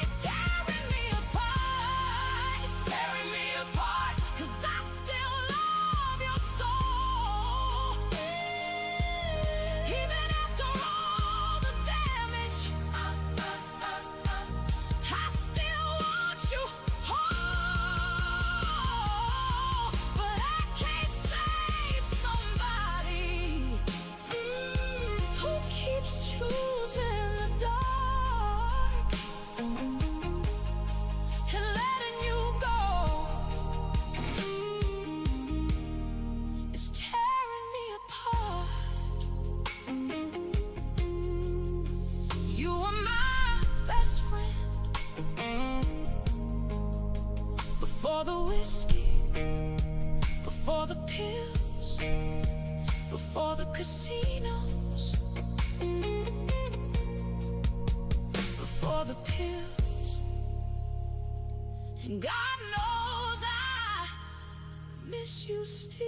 It's tearing me apart, it's tearing me apart, 'cause I still love your soul. Even after all the damage, I still want you whole. But I can't save somebody who keeps choosing the dark and letting you go. It's tearing me apart. You were my best friend before the whiskey, before the pills, before the casinos, before the pills. And God knows miss you still.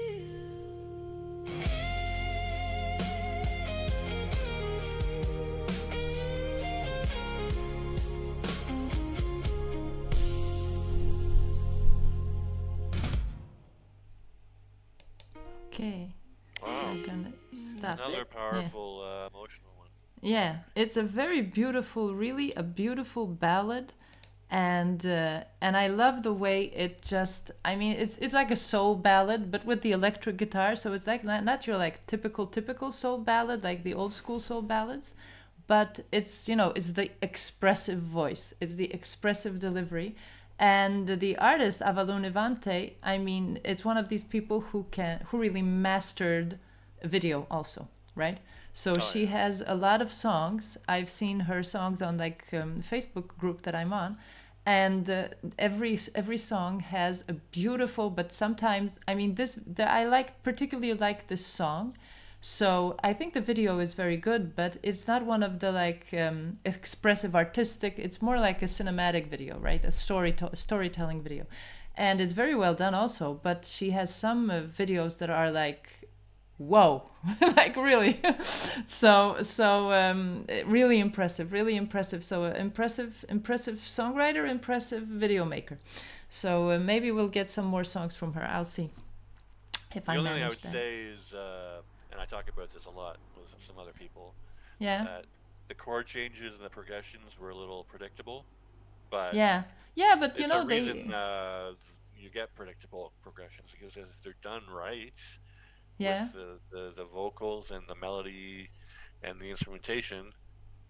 Okay. Wow. We're gonna stop Another it. powerful, emotional one. Yeah, it's a very beautiful, really a beautiful ballad, and I love the way it just. I mean, it's like a soul ballad, but with the electric guitar. So it's like not your like typical soul ballad, like the old school soul ballads, but it's it's the expressive voice, it's the expressive delivery, and the artist Avalon Levante. I mean, it's one of these people who really mastered video also, right? So she has a lot of songs. I've seen her songs on like Facebook group that I'm on, and every song has a beautiful. But sometimes, I mean, I particularly like this song. So I think the video is very good, but it's not one of the like expressive artistic. It's more like a cinematic video, right? A storytelling video, and it's very well done also. But she has some videos that are like, whoa, like really. So really impressive. So impressive songwriter, impressive video maker. So maybe we'll get some more songs from her. I'll see if I The only thing I manage would that. say is, and I talk about this a lot with some other people, Yeah. that the chord changes and the progressions were a little predictable, but Yeah, but there's a reason you get predictable progressions, because if they're done right yeah, with the vocals and the melody and the instrumentation,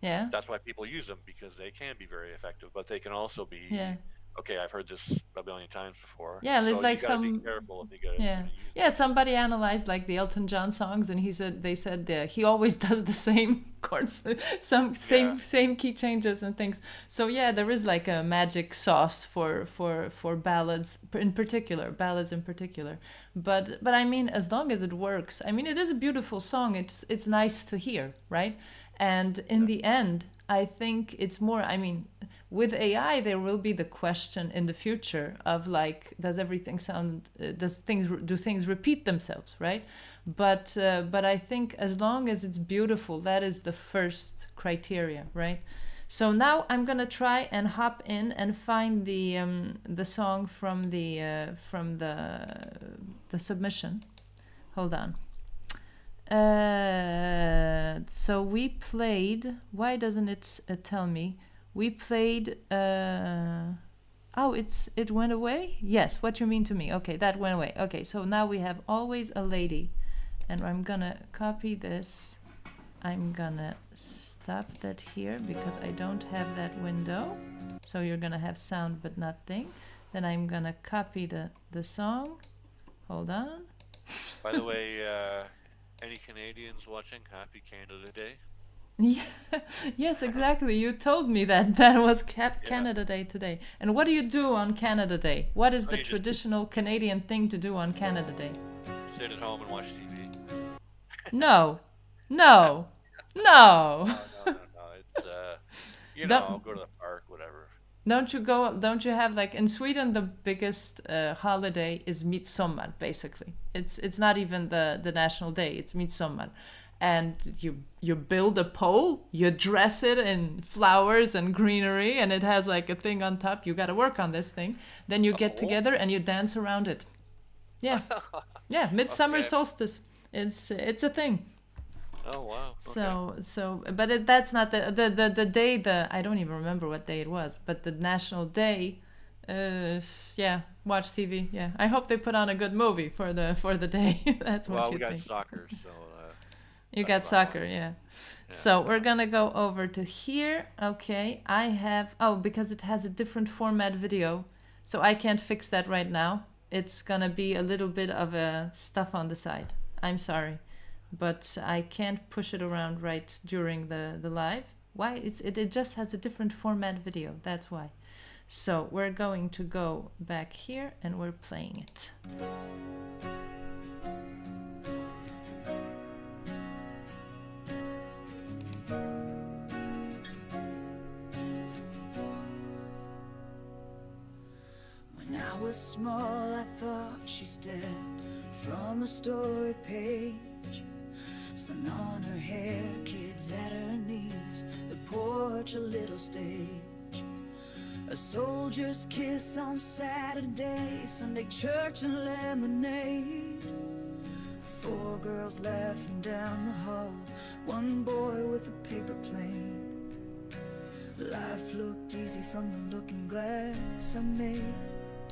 yeah, that's why people use them, because they can be very effective, but they can also be, yeah. okay, I've heard this a billion times before. Yeah, there's So like you got to be some. careful if you're Yeah, going to use yeah. Somebody analyzed like the Elton John songs, and they said he always does the same chord, same key changes and things. So yeah, there is like a magic sauce for ballads in particular, But I mean, as long as it works, I mean, it is a beautiful song. It's nice to hear, right? And in the end, I think it's more. I mean, with AI, there will be the question in the future of like, does everything sound? Do things repeat themselves, right? But I think as long as it's beautiful, that is the first criteria, right? So now I'm gonna try and hop in and find the song from the submission. Hold on. So we played. Why doesn't it tell me? We played. Oh, it went away. Yes, what you mean to me? Okay, that went away. Okay, so now we have Always a Lady, and I'm gonna copy this. I'm gonna stop that here because I don't have that window. So you're gonna have sound but not thing. Then I'm gonna copy the song. Hold on. By the way, any Canadians watching, happy Canada Day. Yeah, yes, exactly. You told me that was Canada Day today. And what do you do on Canada Day? What is the you just traditional Canadian thing to do on Canada Day? sit at home and watch TV. No, no, no. No. It's Don't go to the park, whatever. don't you have like in Sweden the biggest holiday is Midsommar basically. It's not even the national day. It's Midsommar. And you build a pole, you dress it in flowers and greenery, and it has like a thing on top. You got to work on this thing. Then you get together and you dance around it. Yeah, yeah. Midsummer Okay. solstice. It's a thing. Oh wow. Okay. But that's not the day. I don't even remember what day it was. But the national day. Yeah, watch TV. Yeah, I hope they put on a good movie for the day. That's what Well, you we got think. soccer, so. You that's got about soccer, one. yeah. Yeah. So we're gonna go over to here. Okay, I have because it has a different format video, so I can't fix that right now. It's gonna be a little bit of a stuff on the side. I'm sorry, but I can't push it around right during the live. Why? It just has a different format video. That's why. So we're going to go back here and we're playing it. When I was small, I thought she stepped from a story page. Sun on her hair, kids at her knees, the porch a little stage. A soldier's kiss on Saturday, Sunday church and lemonade. Four girls laughing down the hall, one boy with a paper plane. Life looked easy from the looking glass I made.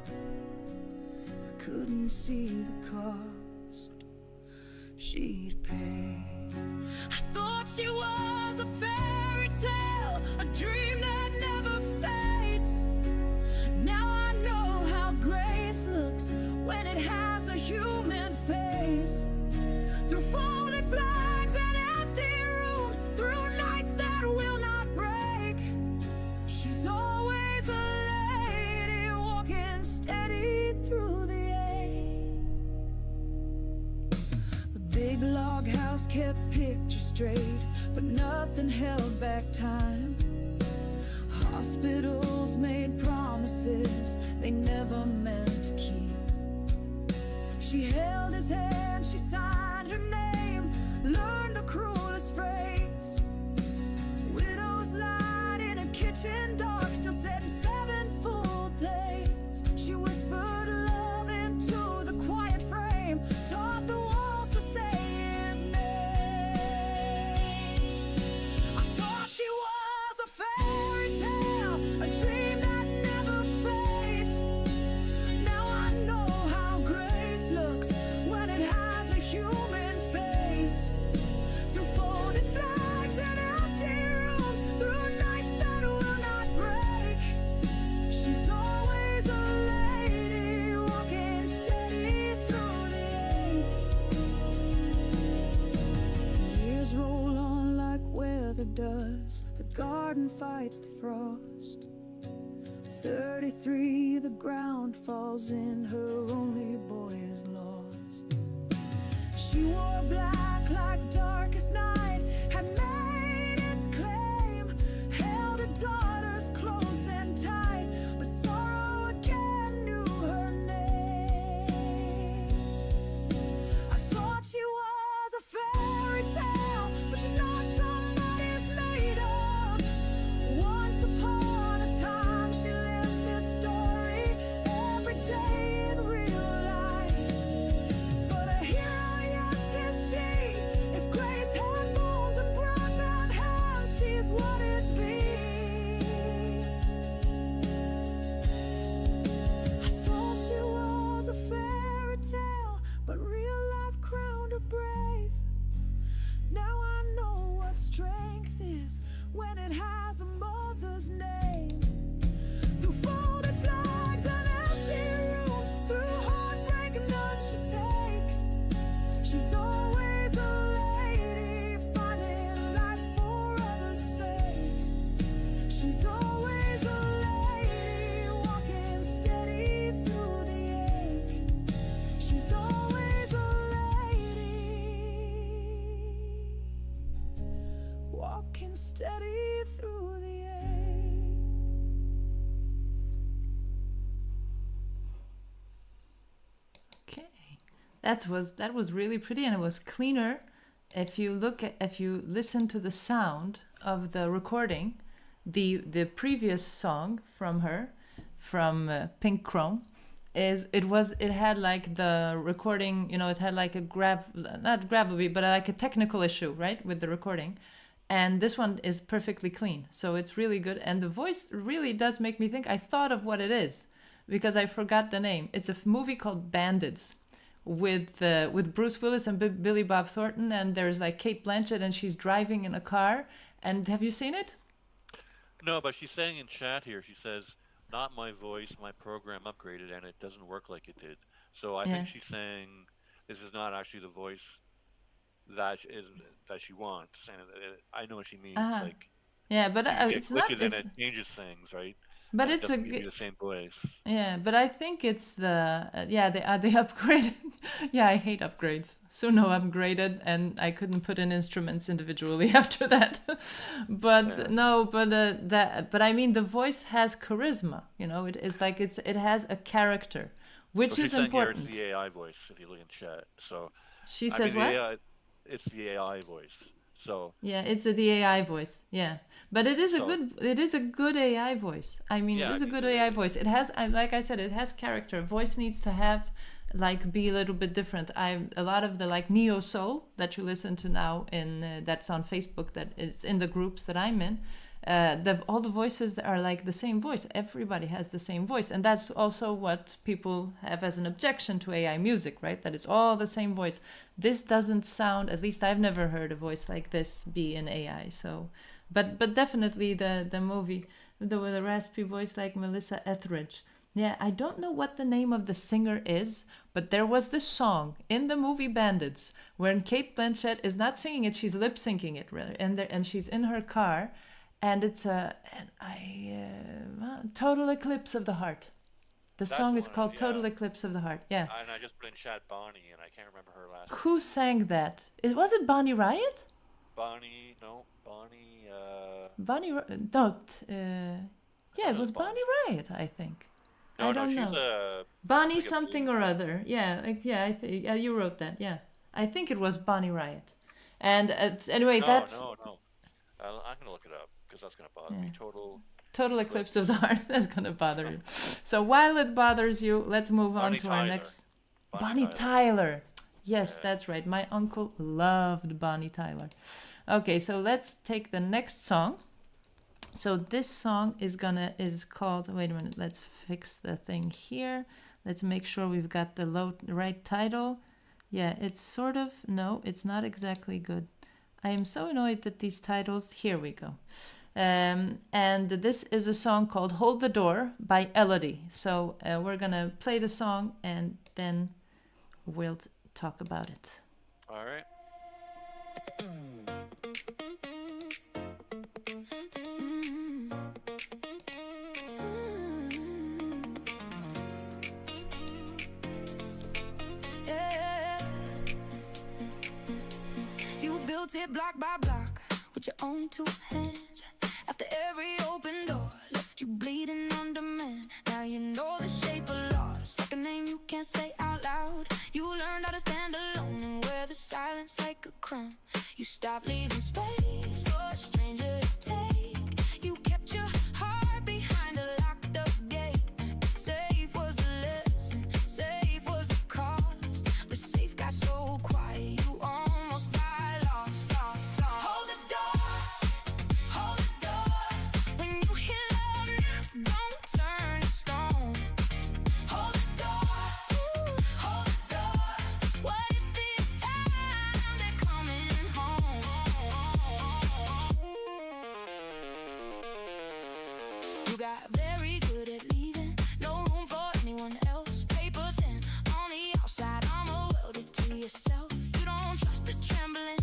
I couldn't see the cost she'd pay. I thought she was a fairy tale, a dream that never fades. Now I know how grace looks when it has a human face. Through folded flags and empty rooms, through nights that will not break, she's always a lady walking steady through the ache. The big log house kept picture straight, but nothing held back time. Hospitals made promises they never meant to keep. She held his hand, she signed her name, learned the cruelest phrase. Widow's light in a kitchen dark, still setting 7 full plates. She whispered love into the quiet frame, taught the walls to say his name. I thought she was a fairy tale, a dream that never fades. Now I know how grace looks when it has a human face. Through folded flags and empty rooms, through nights that will not break, she's always a lady walking steady through the ache. Years roll on like weather does, the garden fights the frost. 33, the ground falls in, her only boy is lost. She wore black like darkest night, had made its claim, held her daughters close and tight, but sorrow again knew her name. I thought she was a fairy tale, but she's not somebody's made up. Once upon a time, she lives this story every day in real life. But a hero, yes, is she. If grace had bones and breath and hands, she's what it'd be. I thought she was a fairy tale, but real life crowned her brave. Now I know what strength is when it has a mother's name. Through folded flags and empty rooms, through heartbreak and none should take, she's always a lady finding life for others' sake. She's always a lady walking steady through the ache. She's always a lady walking steady through the ache. Okay, that was really pretty, and it was cleaner. If you listen to the sound of the recording, the previous song from her, from Pink Chrome, it had like the recording, it had like a not gravelly, but like a technical issue, right, with the recording. And this one is perfectly clean, so it's really good. And the voice really does make me think. I thought of what it is because I forgot the name. It's a movie called Bandits with Bruce Willis and Billy Bob Thornton, and there's like Kate Blanchett, and she's driving in a car. And have you seen it? No, but she's saying in chat here, she says, not my voice, my program upgraded, and it doesn't work like it did. So I Yeah. think she's saying this is not actually the voice that she wants, and I know what she means. Uh-huh. Like Yeah, but you get it's not. glitches and It's it changes things, right? But and it it's doesn't give you the same voice. yeah, but I think it's the they upgraded. Yeah, I hate upgrades. Suno upgraded, and I couldn't put in instruments individually after that. But Yeah. no, but I mean the voice has charisma. You know, it is like it has a character, which Well, is she's saying here important. it's the AI voice if you look in chat. So She I mean says what? it's the AI voice. So Yeah, it's the AI voice. Yeah, but it is a So- good AI voice. I mean, Yeah, it is a I good mean, AI voice. It has, like I said, it has character. Voice needs to have like be a little bit different. A lot of the like neo soul that you listen to now in that's on Facebook, that is in the groups that I'm in. All the voices that are like the same voice. Everybody has the same voice, and that's also what people have as an objection to AI music, right? That it's all the same voice. This doesn't sound. At least I've never heard a voice like this be in AI. So, but definitely the movie with the raspy voice like Melissa Etheridge. Yeah, I don't know what the name of the singer is, but there was this song in the movie Bandits when Kate Blanchett is not singing it, she's lip syncing it, really, and she's in her car, and it's Total Eclipse of the Heart. The That's song the is one, called yeah. Total Eclipse of the Heart. Yeah. and I just put in chat Bonnie and I can't remember her last name. Who sang that? Was it Bonnie Riot? Bonnie, no, Bonnie. Bonnie, no, yeah, it was Bonnie. Bonnie Riot, I think. No, I don't she's know. a Bonnie like a something blue- or other. Yeah, like, yeah, you wrote that. Yeah, I think it was Bonnie Riot. And anyway, no, that's no. I'm gonna look it up because that's gonna bother me. Total Eclipse of the Heart. That's gonna bother you. So while it bothers you, let's move on Bonnie to our Tyler. next. Bonnie Bonnie Tyler. Tyler. Yes, that's right. My uncle loved Bonnie Tyler. Okay, so let's take the next song. So this song is called. Wait a minute. Let's fix the thing here. Let's make sure we've got the right title. Yeah, it's sort of. No, it's not exactly good. I am so annoyed that these titles. Here we go. And this is a song called "Hold the Door" by Elodie. So we're gonna play the song and then we'll talk about it. All right. Yeah. You built it block by block with your own two hands. After every open door left you bleeding on demand. Now you know the shape of loss, like a name you can't say out loud. You learned how to stand alone and wear the silence like a crown. You stopped leaving space for a stranger to take. You kept your heart behind a locked up gate. Safe was the lesson, safe was the cost. But safe got so quiet, you almost got lost. Hold the door, hold the door. When you hear love knock, don't turn to stone. Hold the door, hold the door. What if this time they're coming home? You got very good at leaving, no room for anyone else. Paper thin on the outside, I'ma weld it to yourself. You don't trust the trembling,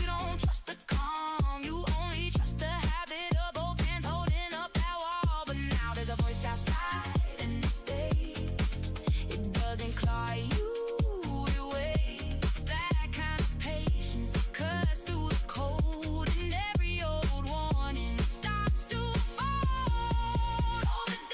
you don't trust the calm. You only trust the habit of both hands holding up that wall. But now there's a voice outside and it stays. It doesn't claw you, it waits. That kind of patience that cuts through the cold. And every old warning starts to fold. Hold the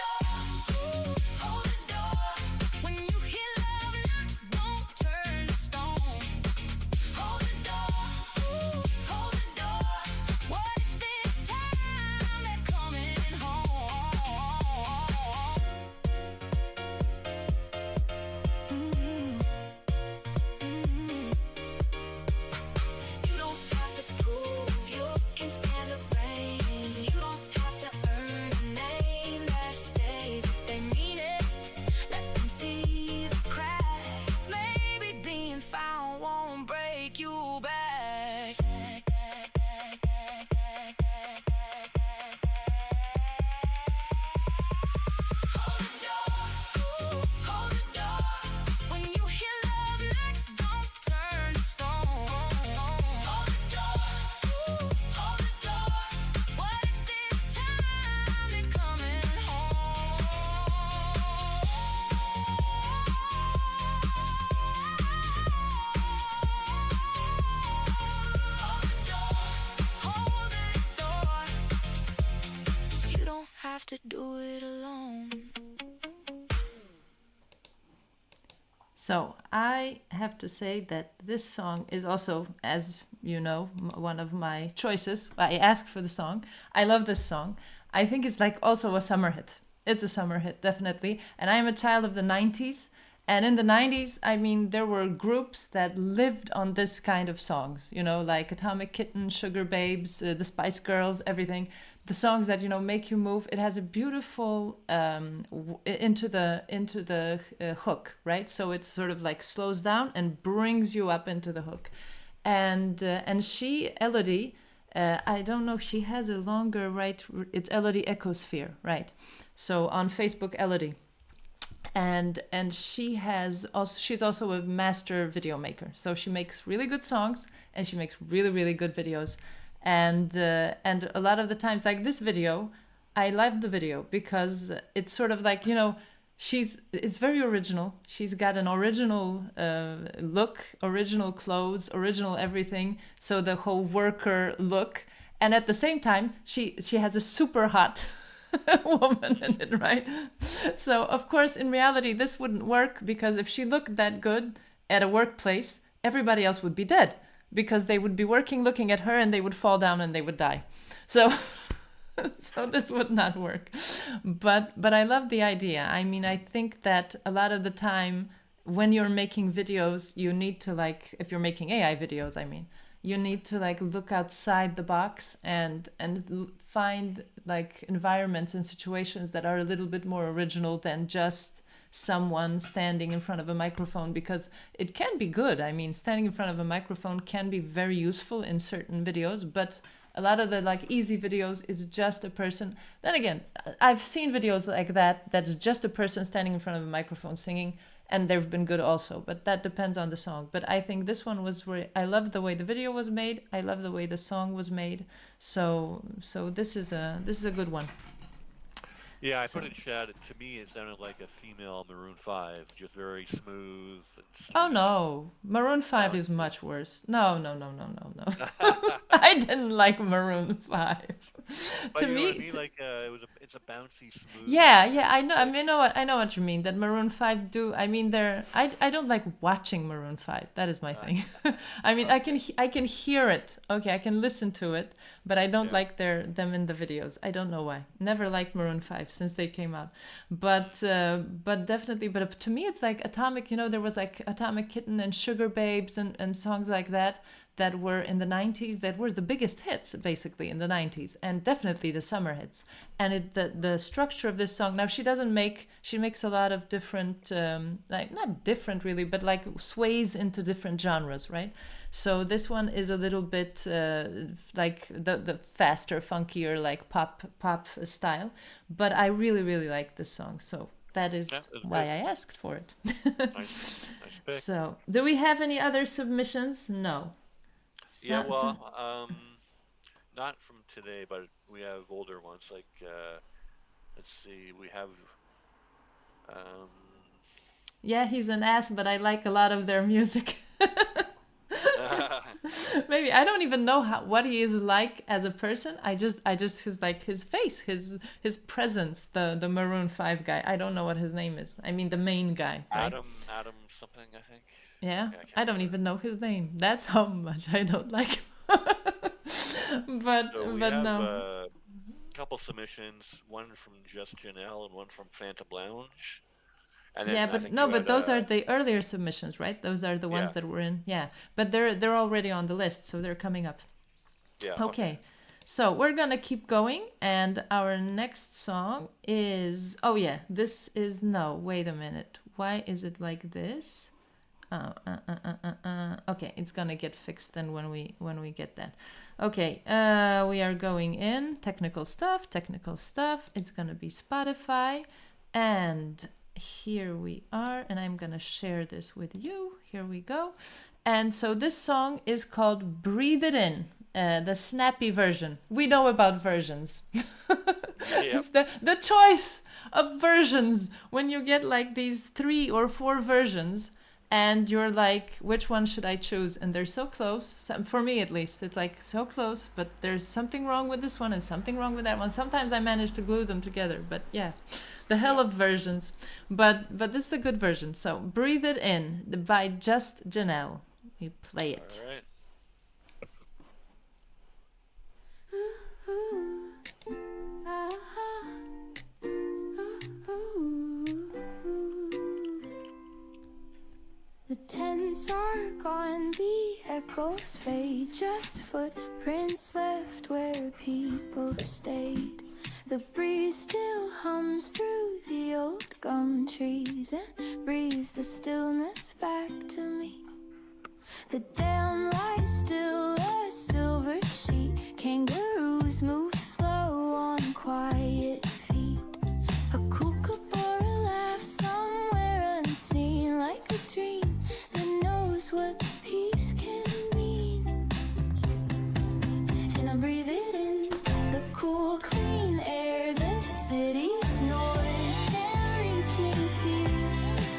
have to do it alone. So I have to say that this song is also, as you know, one of my choices. I asked for the song. I love this song. I think it's like also a summer hit. It's a summer hit, definitely. And I am a child of the 90s. And in the 90s, I mean, there were groups that lived on this kind of songs, you know, like Atomic Kitten, Sugar Babes, the Spice Girls, everything. The songs that, you know, make you move. It has a beautiful into the hook, right? So it's sort of like slows down and brings you up into the hook. And she, Elodie, I don't know, she has a longer, right? It's Elodie Ecosphere, right? So on Facebook, Elodie. And she's also a master video maker. So she makes really good songs and she makes really, really good videos. And a lot of the times, like this video, I love the video because it's sort of like, you know, it's very original. She's got an original look, original clothes, original everything. So the whole worker look. And at the same time, she has a super hot woman in it, right? So of course, in reality, this wouldn't work because if she looked that good at a workplace, everybody else would be dead because they would be working, looking at her, and they would fall down and they would die. So so this would not work. But I love the idea. I mean, I think that a lot of the time when you're making videos, you need to, like, if you're making AI videos, I mean, you need to like look outside the box and find like environments and situations that are a little bit more original than just someone standing in front of a microphone, because it can be good. I mean, standing in front of a microphone can be very useful in certain videos, but a lot of the like easy videos is just a person. Then again, I've seen videos like that's just a person standing in front of a microphone singing, and they've been good also, but that depends on the song. But I think this one was where I love the way the video was made. I love the way the song was made. So this is a good one. Yeah, I put in chat. To me, it sounded like a female Maroon 5, just very smooth. Oh no, Maroon 5 is much worse. No. I didn't like Maroon 5. But To you know me, what I mean? Like it's a bouncy, smooth. yeah, I know. I mean, I know what you mean. That Maroon 5 do. I mean, I don't like watching Maroon 5. That is my thing. I mean, I can hear it. Okay, I can listen to it, but I don't like them in the videos. I don't know why. Never liked Maroon 5 since they came out. But definitely. But to me, it's like Atomic. You know, there was like Atomic Kitten and Sugar Babes and songs like that were in the 90s, that were the biggest hits basically in the 90s, and definitely the summer hits. And the structure of this song, now she makes a lot of different like, not different really, but like sways into different genres, right? So this one is a little bit like the faster, funkier, like pop style, but I really, really like this song. So that is why I asked for it. Nice pick. So do we have any other submissions? No. Yeah, well, not from today, but we have older ones. Like, let's see, we have. Yeah, he's an ass, but I like a lot of their music. Maybe I don't even know what he is like as a person. I just his like his face, his presence. The Maroon 5 guy. I don't know what his name is. I mean the main guy. Right? Adam something, I think. Yeah, I I don't even know his name. That's how much I don't like him. but So we but have no. a couple submissions. One from Just Janelle and one from Phantom Lounge. And then Yeah, I but think no, you but had, those are the earlier submissions, right? Those are the ones Yeah. that were in. Yeah, but they're already on the list, so they're coming up. Yeah. Okay. So we're gonna keep going, and our next song is. Oh yeah, this is no. Wait a minute. Why is it like this? Okay, it's gonna get fixed then when we get that. Okay, we are going in technical stuff. It's gonna be Spotify, and here we are, and I'm gonna share this with you. Here we go. And so this song is called "Breathe It In," the snappy version. We know about versions. It's the choice of versions when you get like these 3 or 4 versions. and you're like, which one should I choose? And they're so close, for me at least. It's like so close, but there's something wrong with this one and something wrong with that one. Sometimes I manage to glue them together, but yeah, the hell of versions. But this is a good version. So Breathe It In by Just Janelle. We play it. All right. The tents are gone, the echoes fade, just footprints left where people stayed. The breeze still hums through the old gum trees and breathes the stillness back to me. The dam lies still, a silver sheet. Kangaroos move slow on quiet feet. A kookaburra laughs somewhere unseen, like a dream that knows what peace can mean. And I breathe it in, the cool, clean air. The city's noise can't reach me here.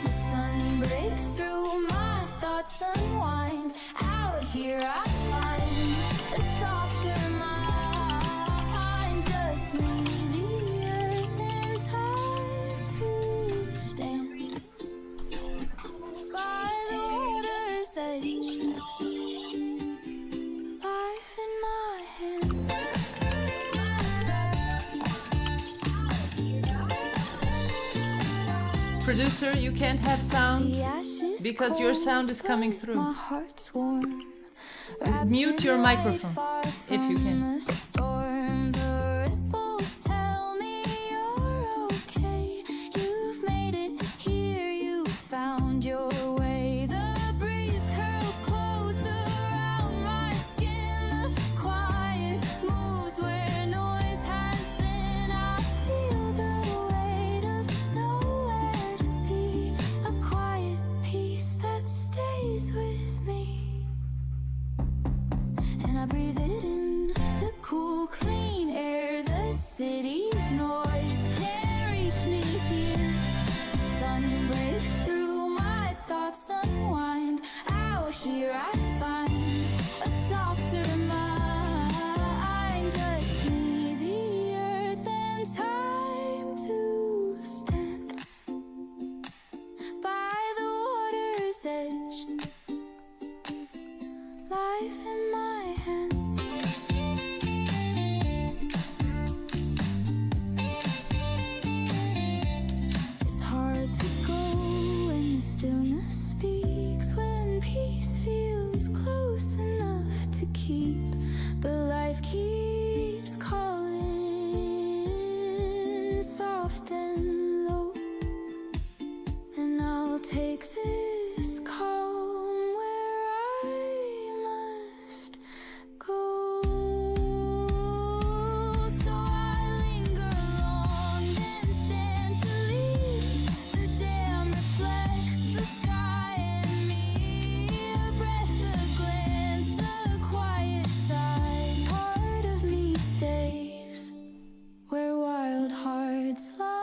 The sun breaks through, my thoughts unwind. Out here I find a softer mind. Just me, the earth, and time to stand by the water's edge. Life in my hands. Producer, you can't have sound The ashes because your cold, sound is coming but through. My heart's warm. Mute your microphone, if you can. The storm, the ripples tell me you're okay. You've made it here, you found your way. The breeze curls close around my skin. The quiet moves where noise has been. I feel the weight of nowhere to be. A quiet peace that stays with me. And I breathe it in, the cool, clean air. The city's noise can't reach me here. The sun breaks through, my thoughts unwind. Out here I find a softer mind. Just me, the earth, and time to stand by the water's edge. Life in my hands. It's hard to go when the stillness speaks, when peace feels close enough to keep, but life keeps calling, soft and low. And I'll take this calm where I must go. So I linger long and stand to leave. The dam reflects the sky and me. A breath, a glance, a quiet sigh. Part of me stays where wild hearts lie.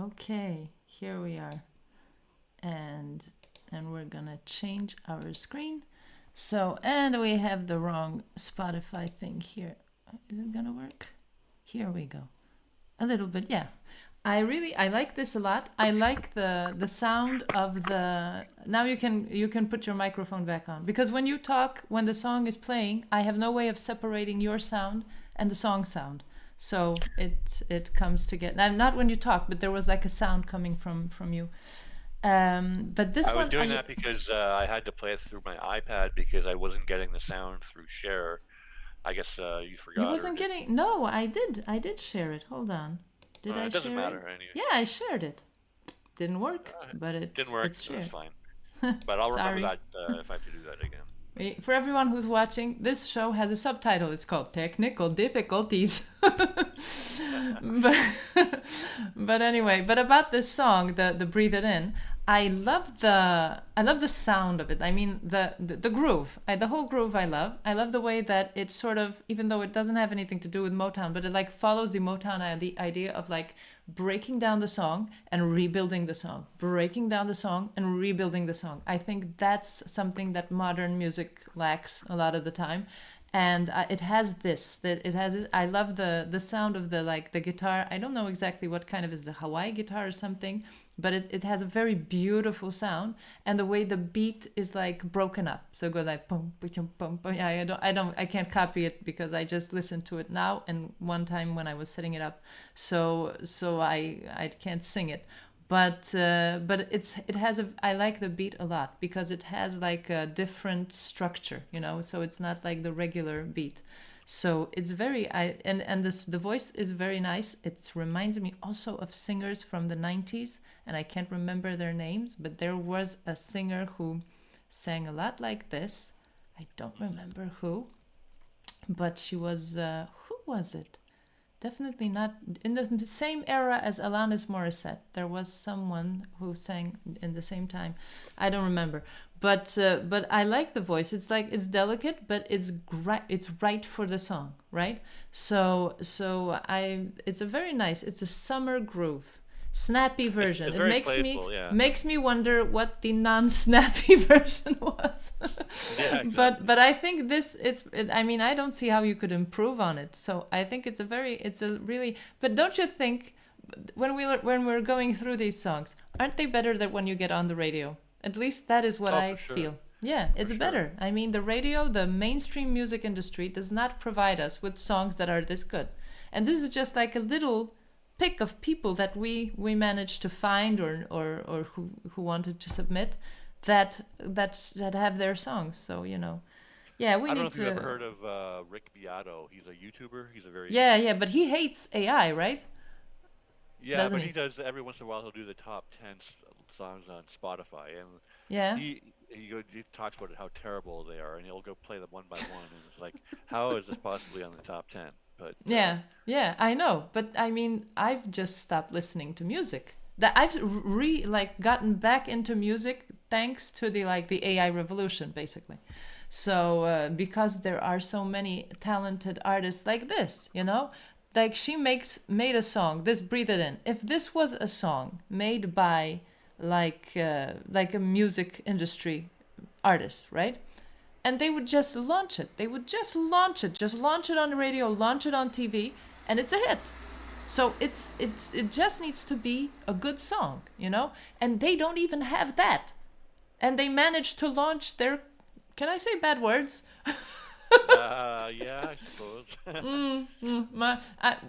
Okay, here we are. And we're gonna change our screen. So, and we have the wrong Spotify thing here. Is it gonna work? Here we go. A little bit, yeah. I like this a lot. I like the sound of the. Now you can put your microphone back on, because when you talk, when the song is playing, I have no way of separating your sound and the song sound. So it comes together. Now, not when you talk, but there was like a sound coming from you. But this I one was doing that because I had to play it through my iPad because I wasn't getting the sound through Share. I guess you forgot. You wasn't getting. No, I did share it. Hold on. Did I share it? It doesn't matter anyway. Yeah, I shared it. Didn't work, but it didn't work. It's So shared. it's fine. But I'll remember Sorry. that if I have to do that again. For everyone who's watching, this show has a subtitle. It's called Technical Difficulties. but, but anyway, but about this song, the Breathe It In, I love the sound of it. I mean the groove. The whole groove I love. I love the way that it sort of, even though it doesn't have anything to do with Motown, but it like follows the Motown idea of like breaking down the song and rebuilding the song, breaking down the song and rebuilding the song. I think that's something that modern music lacks a lot of the time. And it has this, that it has, I love the sound of the guitar. I don't know exactly what kind of is the Hawaii guitar or something, but it has a very beautiful sound, and the way the beat is like broken up. So go like boom, boom, boom, boom. Yeah, I can't copy it because I just listened to it now and one time when I was setting it up. So I can't sing it. But I like the beat a lot because it has like a different structure, so it's not like the regular beat. So it's very, the voice is very nice. It reminds me also of singers from the 90s, and I can't remember their names, but there was a singer who sang a lot like this. I don't remember who, but she was, who was it? Definitely not in the same era as Alanis Morissette. There was someone who sang in the same time. I don't remember, but I like the voice. It's like it's delicate, but it's right for the song, right? So it's a very nice. It's a summer groove, snappy version. It's it very makes playful, makes me wonder what the non-snappy version was. Yeah, exactly. But I think I mean, I don't see how you could improve on it. So I think it's a really. But don't you think when we're going through these songs, aren't they better than when you get on the radio? At least that is what I for sure. feel. Yeah, it's better. I mean, the radio, the mainstream music industry does not provide us with songs that are this good. And this is just like a little pick of people that we managed to find or who wanted to submit that have their songs. So yeah, we I don't know need if to. you've ever heard of Rick Beato. He's a YouTuber. He's a very Yeah, but he hates AI, right? yeah, Doesn't but he? he does every once in a while. He'll do the top 10 songs on Spotify, and Yeah. he talks about how terrible they are, and he'll go play them one by one, and it's like, how is this possibly on the top 10? But Yeah, I know. But I mean, I've just stopped listening to music. That I've gotten back into music thanks to the AI revolution, basically. So because there are so many talented artists like this, like she made a song. This Breathe It In. If this was a song made by like a music industry artist, right? And they would just launch it. They would just launch it on the radio, launch it on TV, and it's a hit. So it just needs to be a good song, And they don't even have that. And they managed to launch their, can I say bad words? yeah, I suppose.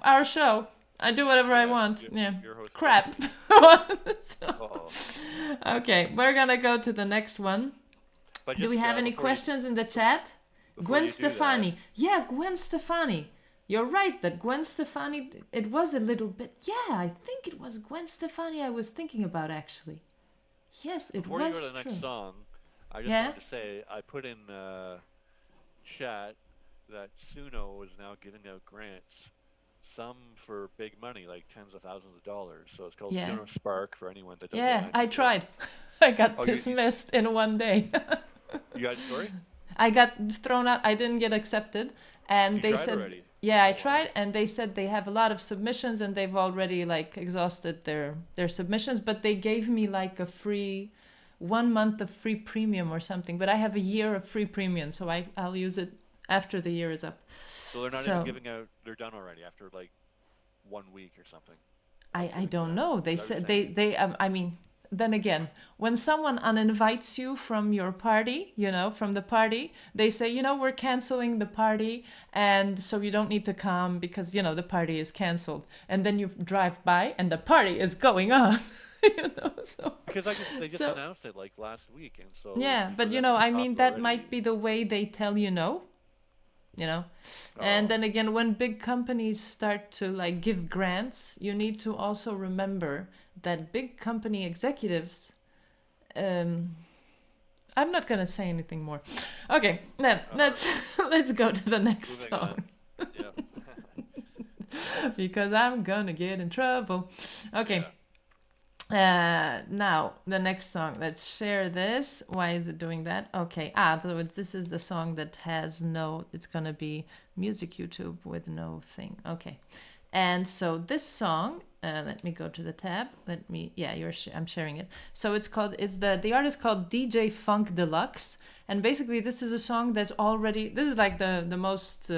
Our show. I do whatever I want. Your host Crap. Oh. Okay, we're gonna go to the next one. But Do we just, have any before questions in the chat? before Gwen you do that- Stefani. Yeah, Gwen Stefani. You're right that Gwen Stefani, it was a little bit. Yeah, I think it was Gwen Stefani I was thinking about, actually. Yes, it Before was you go to the true. next song, I just Yeah? wanted to say I put in chat that Suno is now giving out grants, some for big money, like tens of thousands of dollars. So it's called Yeah. Suno Spark for anyone that doesn't Yeah, know I anything. tried. I got Oh, you- dismissed in one day. You got a story? I got thrown out. I didn't get accepted. And You they tried said, already? yeah, I Oh, wow. tried. And they said they have a lot of submissions and they've already exhausted their submissions. But they gave me like a free 1 month of free premium or something. But I have a year of free premium. So I'll use it after the year is up. So they're not So- even giving out. They're done already after like 1 week or something. I don't know. They Is that said what you're they I mean, then again, when someone uninvites you from your party, from the party, they say, we're canceling the party, and so you don't need to come because the party is canceled. And then you drive by, and the party is going on. So Because they just So- announced it like last week, and so yeah, for but them to I stop mean that already- might be the way they tell no. And Oh. then again, when big companies start to give grants, you need to also remember that big company executives I'm not gonna say anything more. Okay, then let's go to the next Moving song. on. Yeah. Because I'm gonna get in trouble. Okay. Now the next song. Let's share this. Why is it doing that? Okay. So this is the song that has no. It's gonna be music YouTube with no thing. Okay. And so this song. Let me go to the tab. I'm sharing it. So the artist called DJ Funk Deluxe. And basically, this is a song that's already, this is like the most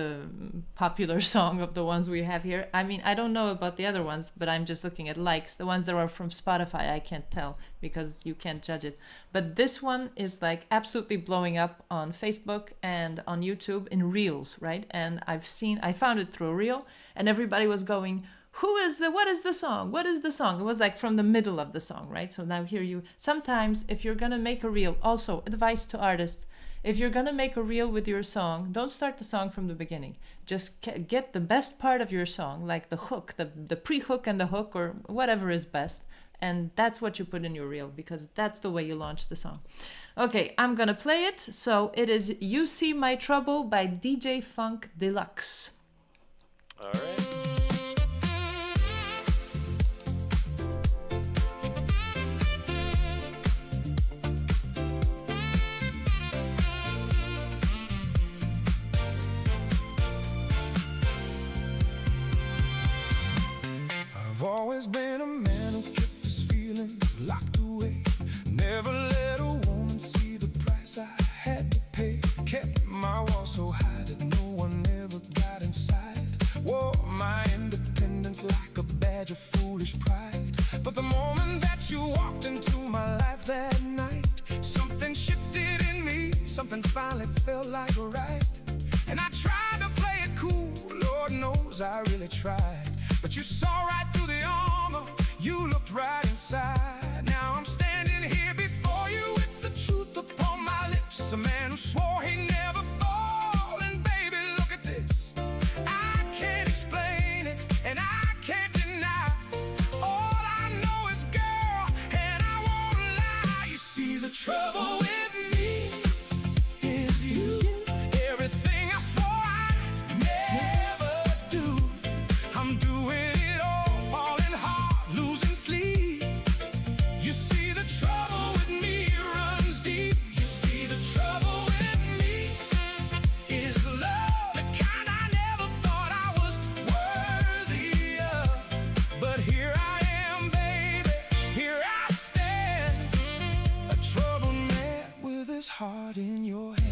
popular song of the ones we have here. I mean, I don't know about the other ones, but I'm just looking at likes. The ones that are from Spotify, I can't tell because you can't judge it. But this one is like absolutely blowing up on Facebook and on YouTube in Reels, right? And I found it through a Reel, and everybody was going, what is the song? What is the song? It was like from the middle of the song, right? So now sometimes if you're gonna make a reel, also advice to artists, if you're gonna make a reel with your song, don't start the song from the beginning. Just get the best part of your song, like the hook, the pre-hook and the hook, or whatever is best. And that's what you put in your reel, because that's the way you launch the song. Okay, I'm gonna play it. So it is You See My Trouble by DJ Funk Deluxe. All right. I've always been a man who kept his feelings locked away. Never let a woman see the price I had to pay. Kept my wall so high that no one ever got inside. Wore my independence like a badge of foolish pride. But the moment that you walked into my life that night, something shifted in me, something finally felt like right. And I tried to play it cool, Lord knows I really tried. But you saw right through the armor, you looked right inside. Now I'm standing here before you with the truth upon my lips. A man who swore he'd never fall. And baby, look at this. I can't explain it, and I can't deny. All I know is girl, and I won't lie. You see, the trouble with me is you. Everything I swore I'd never do, I'm doing it all, falling hard, losing sleep. You see, the trouble with me runs deep. You see, the trouble with me is love, the kind I never thought I was worthy of. But here I am, baby, here I stand, a troubled man with his heart in your hand.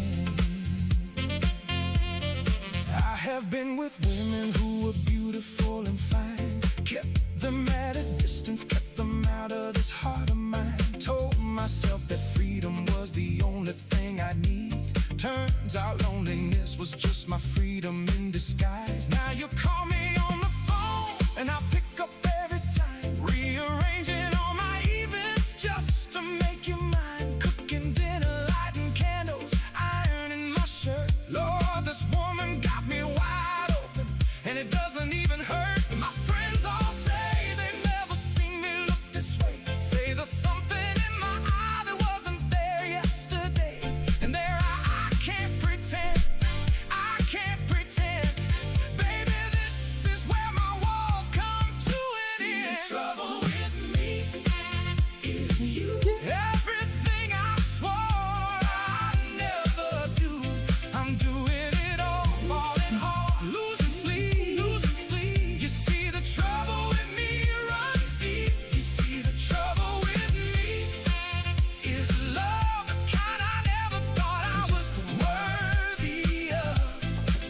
I have been with women who were beautiful and fine, kept them at a distance, kept them out of this heart of mine. Told myself that freedom was the only thing I need. Turns out loneliness was just my freedom in disguise. Now you call me on the phone and I pick up every time, rearranging all my events just to make you mine. Cooking dinner, lighting candles, ironing my shirt. Lord, this woman got me wide open, and it doesn't even hurt. My friends all say they've never seen me look this way. Say there's something in my eye that wasn't there yesterday. And there I can't pretend, I can't pretend. Baby, this is where my walls come to an end. The trouble with me is you. Everything I swore I'd never do, I'm doing it all, falling hard, losing sleep, losing sleep. You see, the trouble with me runs deep. You see, the trouble with me is love, the kind I never thought I was worthy of.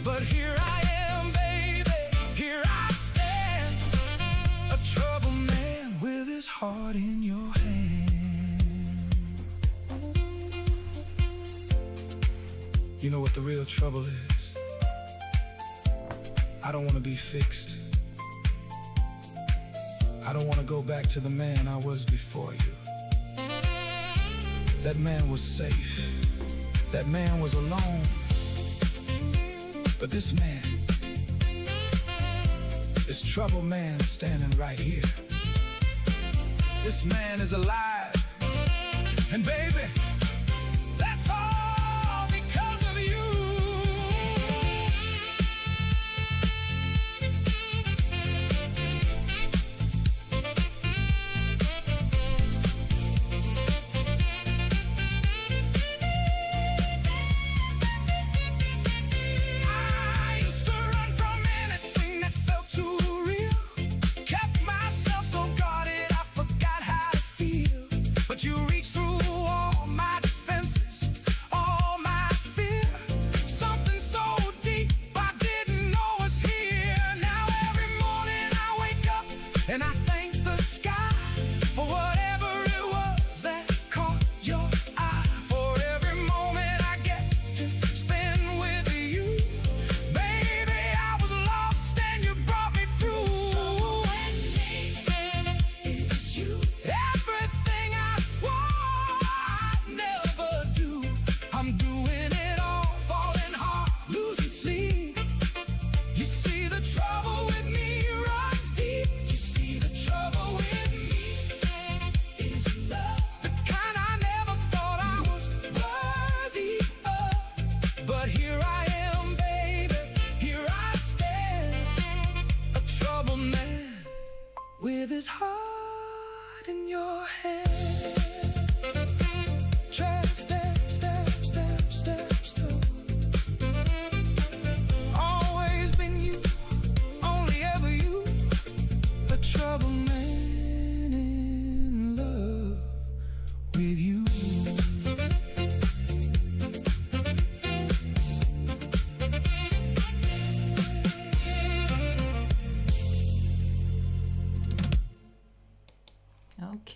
But here I am, baby, here I stand, a troubled man with his heart in your hand. You know what the real trouble is? I don't want to be fixed. I don't want to go back to the man I was before you. That man was safe. That man was alone. But this man, this troubled man standing right here, this man is alive. And baby, that's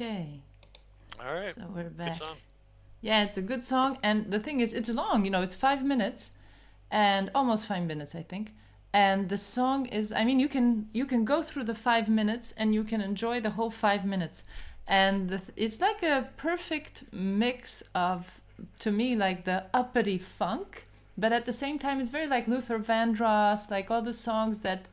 Okay, All right. so we're Good back. song. Yeah, it's a good song, and the thing is, it's long. It's 5 minutes, and almost 5 minutes, I think. And the song is, I mean, you can go through the 5 minutes, and you can enjoy the whole 5 minutes, and it's like a perfect mix of, to me, like the uppity funk, but at the same time, it's very like Luther Vandross, like all the songs that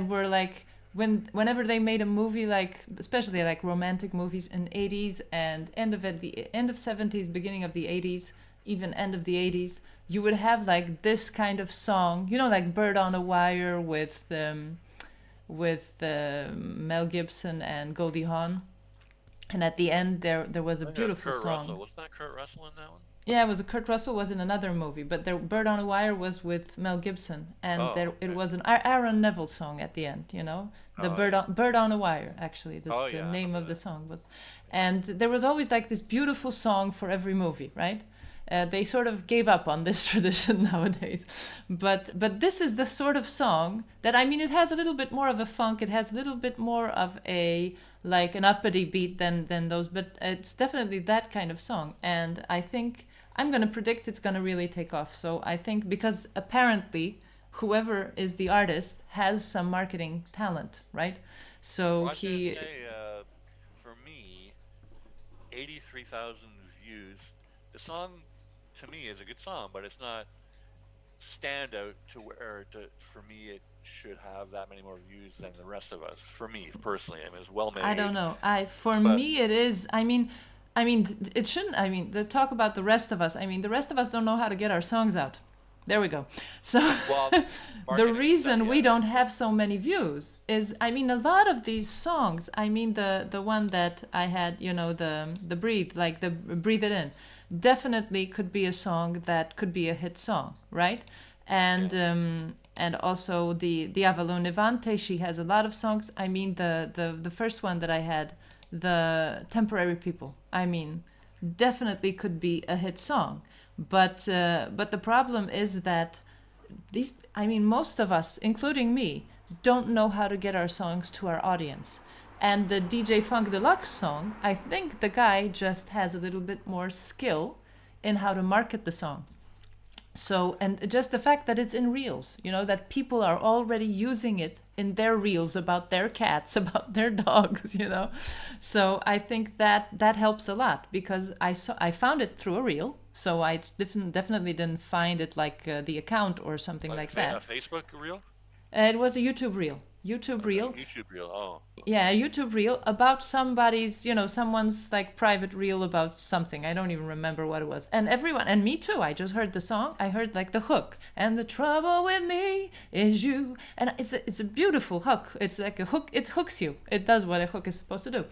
were like whenever they made a movie, like especially like romantic movies in 80s and the end of 70s, beginning of the 80s, even end of the 80s, you would have like this kind of song, like Bird on a Wire with Mel Gibson and Goldie Hawn, and at the end there was a I think beautiful Kurt song. Russell. Wasn't that Kurt Russell in that one? Yeah, it was a Kurt Russell was in another movie, but the Bird on a Wire was with Mel Gibson, and it was an Aaron Neville song at the end. The Bird on a Wire. Actually, the name of the song was, and there was always like this beautiful song for every movie, right? They sort of gave up on this tradition nowadays, but this is the sort of song that, I mean, it has a little bit more of a funk, it has a little bit more of a like an uppity beat than those, but it's definitely that kind of song, and I think I'm gonna predict it's gonna really take off. So I think, because apparently whoever is the artist has some marketing talent, right? So Well, I was gonna say, for me, 83,000 views. The song, to me, is a good song, but it's not standout to where for me it should have that many more views than the rest of us. For me personally, I mean, it's well made. I don't know. For but- me it is. I mean, it shouldn't. I mean, the talk about the rest of us. I mean, the rest of us don't know how to get our songs out. There we go. So Well, the marketing reason stuff, we yeah. don't have so many views is, I mean, a lot of these songs. I mean, the one that I had, the Breathe, like the Breathe It In, definitely could be a song that could be a hit song, right? And also the Avalon Levante, she has a lot of songs. I mean, the first one that I had, the Temporary People, I mean, definitely could be a hit song. But the problem is that most of us, including me, don't know how to get our songs to our audience. And the DJ Funk Deluxe song, I think the guy just has a little bit more skill in how to market the song. So, and just the fact that it's in reels, that people are already using it in their reels about their cats, about their dogs, So I think that helps a lot, because I found it through a reel. So I definitely didn't find it like the account or something like that. A Facebook reel? It was a YouTube reel. YouTube reel. YouTube reel. Oh. Yeah, a YouTube reel about somebody's, someone's like private reel about something. I don't even remember what it was. And everyone, and me too, I just heard the song. I heard like the hook. And the trouble with me is you. And it's a beautiful hook. It's like a hook. It hooks you. It does what a hook is supposed to do.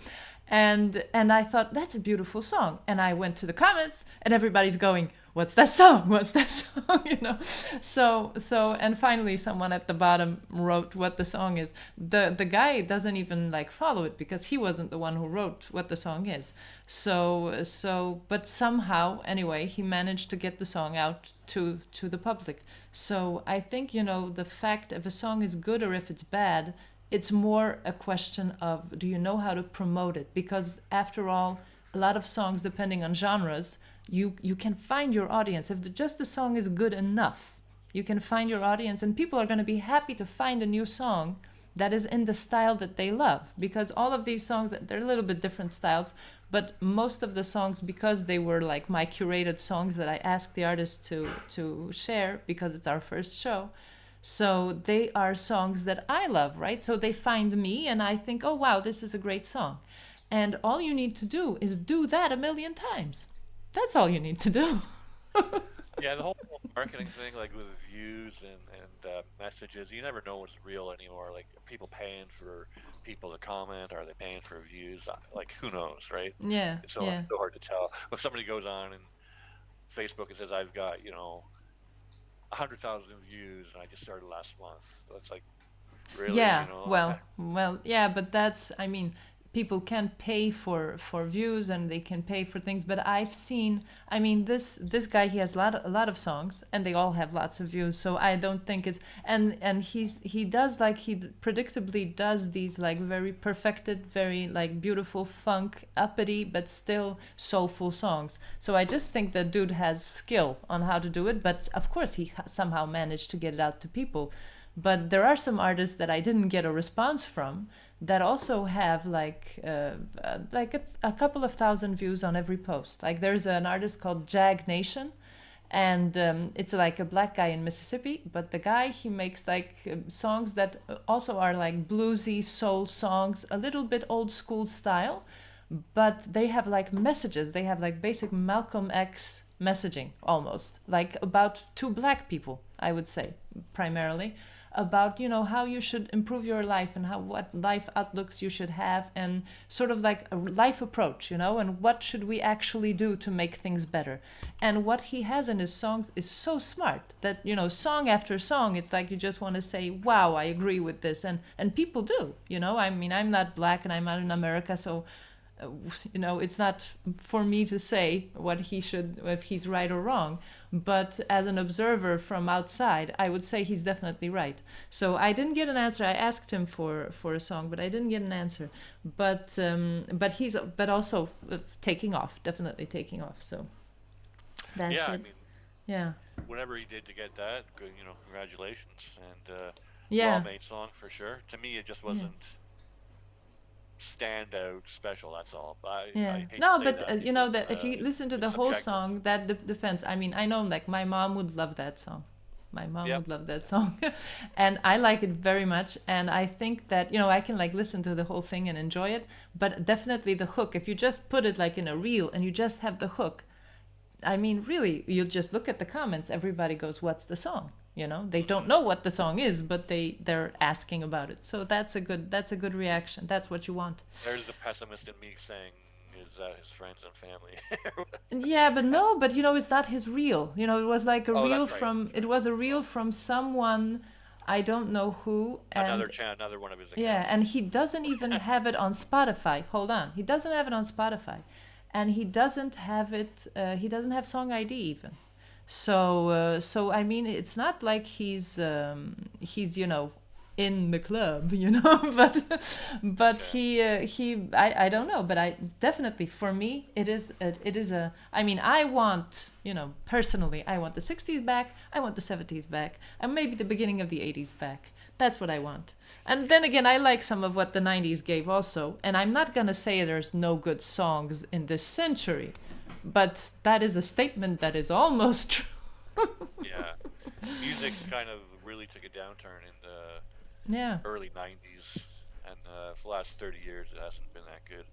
And I thought, that's a beautiful song. And I went to the comments, and everybody's going, what's that song? What's that song? So and finally someone at the bottom wrote what the song is. The guy doesn't even like follow it, because he wasn't the one who wrote what the song is. So but somehow, anyway, he managed to get the song out to the public. So I think, the fact if a song is good or if it's bad, it's more a question of, do you know how to promote it? Because after all, a lot of songs, depending on genres, you can find your audience. If just the song is good enough, you can find your audience, and people are going to be happy to find a new song that is in the style that they love. Because all of these songs, they're a little bit different styles, but most of the songs, because they were like my curated songs that I asked the artist to share, because it's our first show, so they are songs that I love, right? So they find me, and I think, oh wow, this is a great song. And all you need to do is do that 1,000,000 times. That's all you need to do. Yeah, the whole marketing thing, like with views and messages, you never know what's real anymore. Like, are people paying for people to comment? Are they paying for views? Like, who knows, right? Yeah, It's so yeah. hard to tell. If somebody goes on and Facebook and says, I've got 100,000 views, and I just started last month. That's like, really? Yeah, well, yeah, but that's, I mean, people can pay for views and they can pay for things, but I've seen, I mean, this guy, he has a lot of songs and they all have lots of views, so I don't think it's, and he does, like, he predictably does these like very perfected, very like beautiful funk, uppity but still soulful songs. So I just think that dude has skill on how to do it, but of course he somehow managed to get it out to people. But there are some artists that I didn't get a response from that also have like a couple of thousand views on every post. Like there's an artist called Jag Nation, and it's like a black guy in Mississippi, but the guy, he makes like songs that also are like bluesy soul songs, a little bit old school style, but they have like messages. They have like basic Malcolm X messaging, almost like about two black people, I would say, primarily, about, you know, how you should improve your life and what life outlooks you should have, and sort of like a life approach, you know, and what should we actually do to make things better. And what he has in his songs is so smart that, you know, song after song, it's like you just want to say, wow, I agree with this. And people do, you know, I mean, I'm not black and I'm not in America, so you know, it's not for me to say what he should, if he's right or wrong, but as an observer from outside, I would say he's definitely right. So I didn't get an answer. I asked him for a song, but I didn't get an answer. But he's also taking off, definitely taking off. So that's it. I mean, yeah. Whatever he did to get that, good, you know, congratulations, and yeah, well-made song for sure. To me, it just wasn't. Stand out special, that's all. I hate no, to say but that you know because, that if you listen to the whole song, that depends. I mean, I know, like, my mom would love that song. My mom would love that song. And I like it very much, and I think that, you know, I can like listen to the whole thing and enjoy it, but definitely the hook, if you just put it like in a reel and you just have the hook, I mean, really, you just look at the comments, everybody goes, what's the song? You know, they don't know what the song is, but they're asking about it. So that's a good reaction. That's what you want. There's the pessimist in me saying, is that his friends and family? Yeah, but you know, it's not his reel. You know, it was like a reel right. from, it was a reel from someone, I don't know who. And another one of his accounts. Yeah, and he doesn't even have it on Spotify. Hold on, he doesn't have it on Spotify, and he doesn't have it. He doesn't have Song ID even. So I mean, it's not like he's you know, in the club, you know, but I don't know, but I definitely, for me, it is a, I mean, I want, you know, personally, I want the 60s back, I want the 70s back, and maybe the beginning of the 80s back. That's what I want. And then again, I like some of what the 90s gave also, and I'm not gonna say there's no good songs in this century, but that is a statement that is almost true. Yeah, music kind of really took a downturn in the early 90s, and for the last 30 years it hasn't been that good.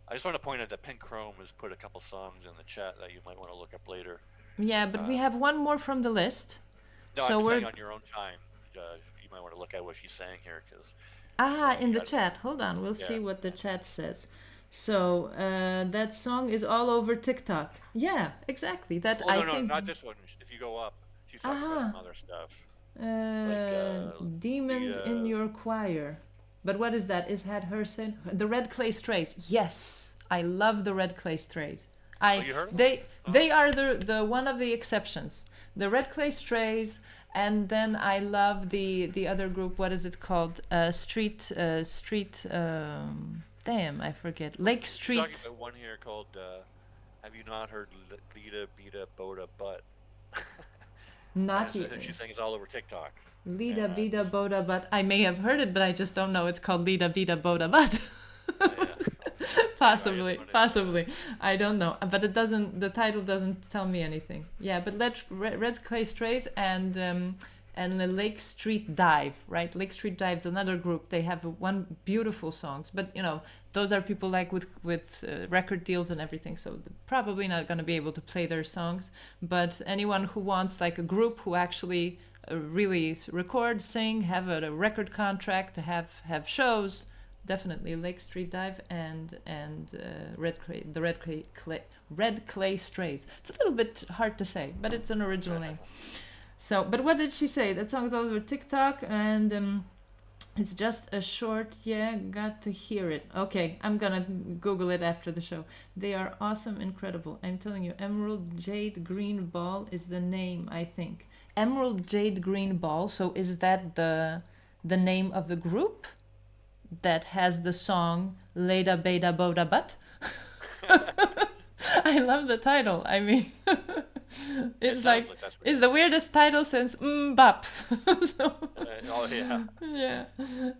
I just want to point out that Pink Chrome has put a couple songs in the chat that you might want to look up later. Yeah, but we have one more from the list. No, so I'm we're saying on your own time, you might want to look at what she's saying here, because in the chat. Hold on, we'll see what the chat says. So that song is all over TikTok. Yeah, exactly. That I think. No, not this one. If you go up, she's talking about some other stuff. Demons in your choir. But what is that? Is that her saying? The Red Clay Strays. Yes, I love the Red Clay Strays. You heard of them? They are the one of the exceptions. The Red Clay Strays. And then I love the other group. What is it called? Damn, I forget. Lake Street. Talking about one here called "Have You Not Heard Lita Bita Boda Butt"? Not yet. She's saying it's all over TikTok. Lita Vida Boda Butt. I may have heard it, but I just don't know. It's called Lita Vida Boda Butt. Possibly. I don't know, but it doesn't. The title doesn't tell me anything. Yeah, but Red Clay Strays and the Lake Street Dive, right? Lake Street Dive's another group. They have one beautiful songs, but you know, those are people like with record deals and everything, so they're probably not going to be able to play their songs. But anyone who wants like a group who actually really record, sing, have a record contract, to have shows, definitely Lake Street Dive and Red Clay Strays. It's a little bit hard to say, but it's an original name. So, but what did she say? That song is all over TikTok, and It's just a short, yeah, got to hear it. Okay, I'm gonna Google it after the show. They are awesome, incredible. I'm telling you, Emerald Jade Green Ball is the name, I think. Emerald Jade Green Ball, so is that the name of the group that has the song Leda Beta Boda Butt? I love the title. I mean, it's like it's the weirdest title since Bap. So, oh yeah. yeah.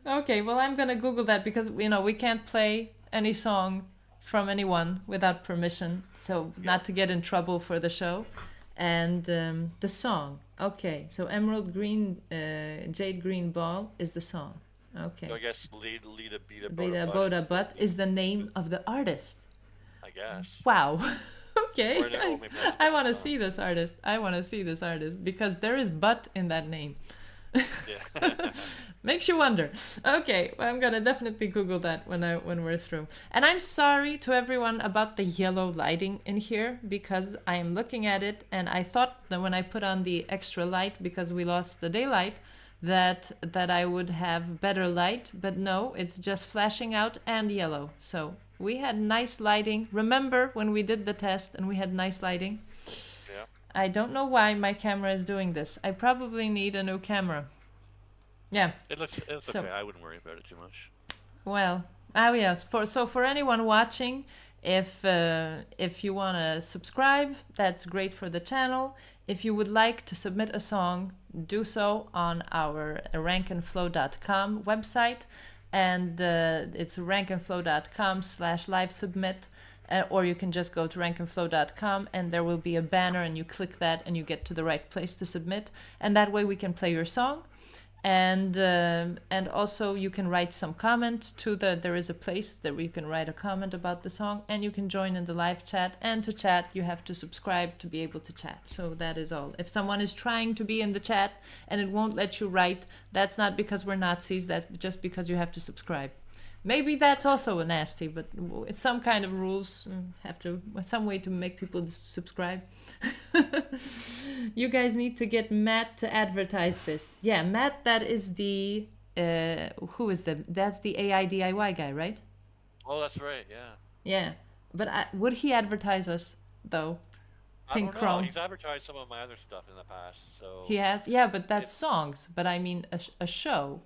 Okay. Well, I'm gonna Google that because we can't play any song from anyone without permission, so not to get in trouble for the show. And the song. Okay. So Emerald Green, Jade Green Ball is the song. Okay. So I guess Leda Beta Beta Boda Butt is the name of the artist. I guess. Wow. Okay. Or maybe I want to see this artist. I want to see this artist because there is butt in that name. Yeah. Makes you wonder. Okay, well, I'm gonna definitely Google that when we're through. And I'm sorry to everyone about the yellow lighting in here because I am looking at it and I thought that when I put on the extra light because we lost the daylight that I would have better light, but no, it's just flashing out and yellow. So we had nice lighting. Remember when we did the test and we had nice lighting? Yeah. I don't know why my camera is doing this. I probably need a new camera. Yeah. It's okay. I wouldn't worry about it too much. Well, yes. For anyone watching, if you want to subscribe, that's great for the channel. If you would like to submit a song, do so on our rankandflow.com website. And it's rankandflow.com/live submit. Or you can just go to rankandflow.com and there will be a banner and you click that and you get to the right place to submit. And that way we can play your song. And also you can write some comment there is a place that you can write a comment about the song and you can join in the live chat. And to chat, you have to subscribe to be able to chat. So that is all. If someone is trying to be in the chat and it won't let you write, that's not because we're Nazis, that's just because you have to subscribe. Maybe that's also nasty, but it's some kind of rules. Some way to make people subscribe. You guys need to get Matt to advertise this. Yeah, Matt, that is the who is that's the AI DIY guy, right? Oh, that's right. Yeah. Yeah, but would he advertise us though? Pink I don't know. Chrome. He's advertised some of my other stuff in the past, so. He has, yeah, but that's songs. But I mean a show.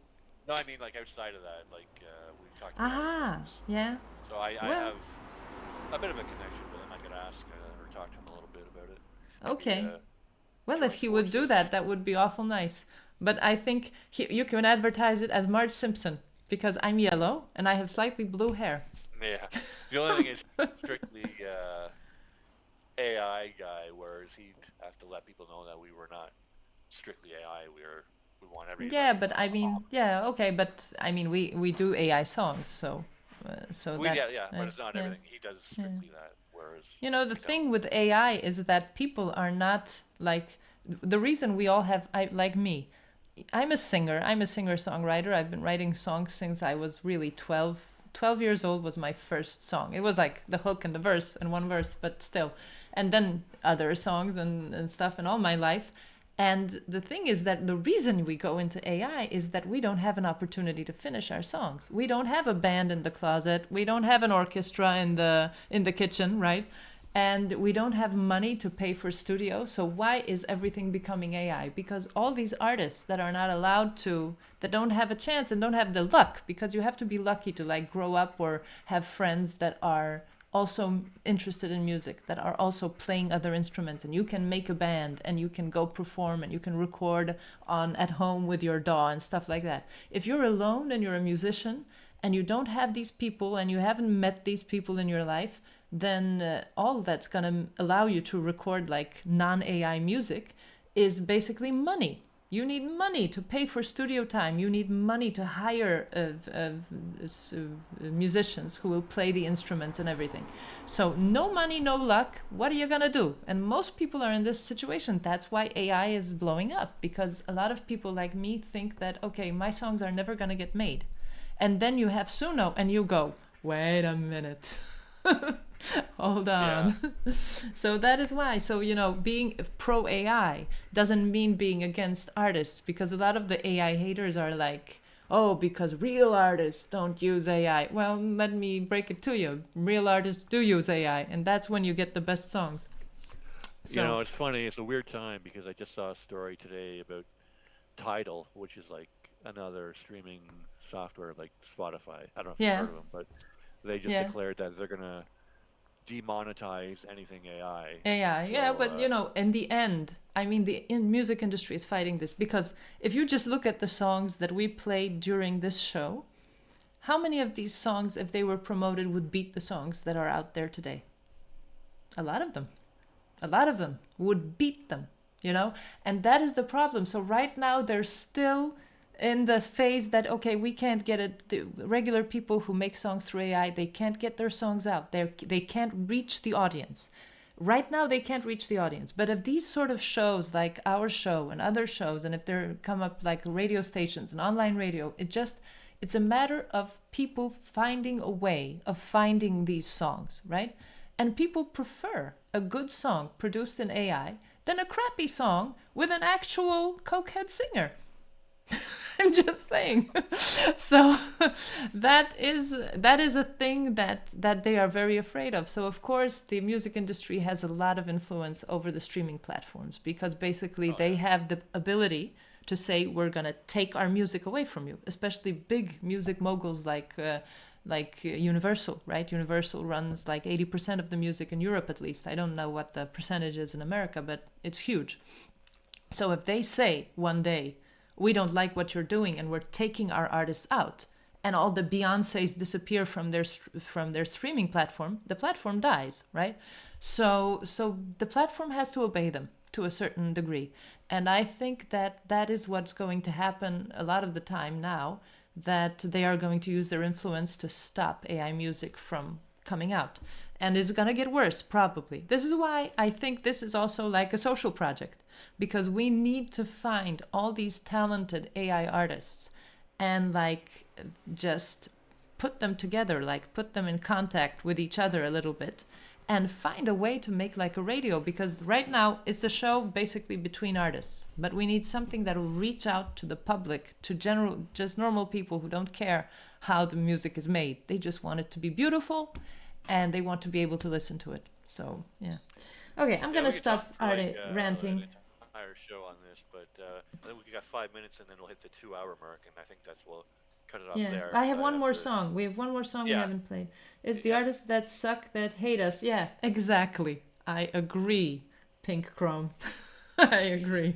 No, I mean like outside of that, like we've talked. Aha, yeah. So I have a bit of a connection with him. I could ask or talk to him a little bit about it. Okay. Maybe, well, if he would do that, that would be awful nice. But I think you can advertise it as Marge Simpson because I'm yellow and I have slightly blue hair. Yeah. The only thing is strictly AI guy, whereas he'd have to let people know that we were not strictly AI. We want everything. Yeah, but I mean, yeah, okay, but I mean, we do AI songs, so But it's not yeah. everything. He does strictly that. Whereas the thing with AI is that people are not like the reason we all have. Like me, I'm a singer. I'm a singer-songwriter. I've been writing songs since I was really 12. 12 years old was my first song. It was like the hook and the verse and one verse, but still, and then other songs and stuff in all my life. And the thing is that the reason we go into AI is that we don't have an opportunity to finish our songs. We don't have a band in the closet. We don't have an orchestra in the kitchen, right? And we don't have money to pay for studio. So why is everything becoming AI? Because all these artists that are not allowed to, that don't have a chance and don't have the luck, because you have to be lucky to like grow up or have friends that are also interested in music, that are also playing other instruments, and you can make a band and you can go perform and you can record at home with your DAW and stuff like that. If you're alone and you're a musician and you don't have these people and you haven't met these people in your life, then all that's going to allow you to record like non-AI music is basically money. You need money to pay for studio time. You need money to hire musicians who will play the instruments and everything. So no money, no luck. What are you going to do? And most people are in this situation. That's why AI is blowing up, because a lot of people like me think that, okay, my songs are never going to get made. And then you have Suno and you go, wait a minute. Hold on. Yeah. So that is why. So, being pro AI doesn't mean being against artists, because a lot of the AI haters are like, oh, because real artists don't use AI. Well, let me break it to you. Real artists do use AI, and that's when you get the best songs. You know, So, it's funny. It's a weird time because I just saw a story today about Tidal, which is like another streaming software like Spotify. I don't know if you've yeah, heard of them, but they just yeah. declared that they're gonna demonetize anything AI. AI, yeah, So, but in the end, I mean, the music industry is fighting this because if you just look at the songs that we played during this show, how many of these songs, if they were promoted, would beat the songs that are out there today? A lot of them. A lot of them would beat them, And that is the problem. So right now, they're still in the phase that, okay, we can't get it. The regular people who make songs through AI, they can't get their songs out. They can't reach the audience. Right now, they can't reach the audience. But if these sort of shows, like our show and other shows, and if they come up like radio stations and online radio, it's a matter of people finding a way of finding these songs, right? And people prefer a good song produced in AI than a crappy song with an actual cokehead singer. I'm just saying. So that is a thing that they are very afraid of. So of course the music industry has a lot of influence over the streaming platforms because basically they have the ability to say we're gonna take our music away from you, especially big music moguls like Universal, right? Universal runs like 80% of the music in Europe, at least. I don't know what the percentage is in America, but it's huge. So if they say one day, we don't like what you're doing and we're taking our artists out, and all the Beyoncés disappear from their streaming platform, the platform dies, right? So the platform has to obey them to a certain degree. And I think that is what's going to happen a lot of the time now, that they are going to use their influence to stop AI music from coming out. And it's going to get worse, probably. This is why I think this is also like a social project, because we need to find all these talented AI artists and like just put them together, like put them in contact with each other a little bit and find a way to make like a radio, because right now it's a show basically between artists, but we need something that will reach out to the public, to just normal people who don't care how the music is made. They just want it to be beautiful and they want to be able to listen to it. So yeah. Okay, I'm gonna stop ranting. An entire show on this, but I think we got 5 minutes and then we'll hit the 2-hour mark, and I think we'll cut it off there. I have one more song. We have one more song we haven't played. It's the artists that suck that hate us. Yeah, exactly. I agree, Pink Chrome. I agree.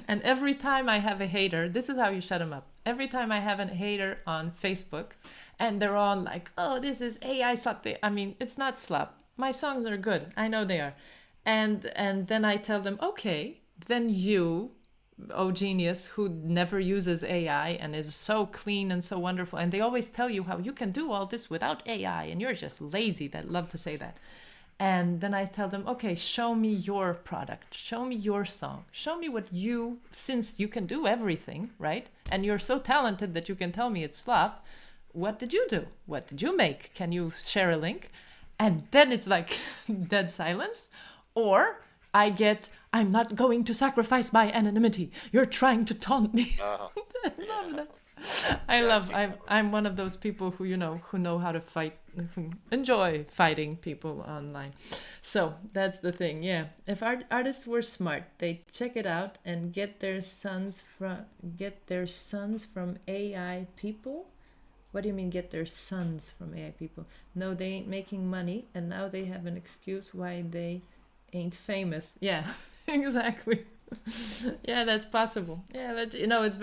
And every time I have a hater, this is how you shut them up. Every time I have a hater on Facebook, and they're all like, oh, this is AI slap. I mean, it's not slap. My songs are good. I know they are. And then I tell them, okay, then you, oh genius, who never uses AI and is so clean and so wonderful, and they always tell you how you can do all this without AI and you're just lazy, that love to say that. And then I tell them, okay, show me your product, show me your song, show me what you, since you can do everything, right? And you're so talented that you can tell me it's slop, what did you do? What did you make? Can you share a link? And then it's like dead silence. Or I'm not going to sacrifice my anonymity. You're trying to taunt me. I love that. I'm one of those people who know how to fight, who enjoy fighting people online. So that's the thing. Yeah. If artists were smart, they'd check it out and get their sons from AI people. What do you mean get their sons from AI people? No, they ain't making money, and now they have an excuse why they ain't famous. Yeah, exactly. Yeah, that's possible. Yeah, but it's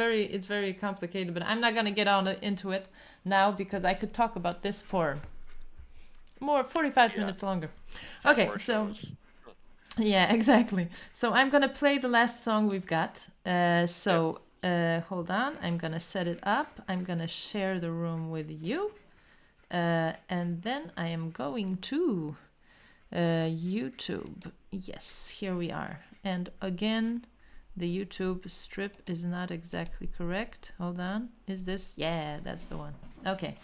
very complicated, but I'm not going to get into it now because I could talk about this for more 45 minutes longer. Okay, so yeah, exactly. So I'm going to play the last song we've got. Hold on, I'm going to set it up. I'm going to share the room with you. And then I am going to YouTube. Yes, here we are. And again, the YouTube strip is not exactly correct. Hold on. Is this? Yeah, that's the one. Okay.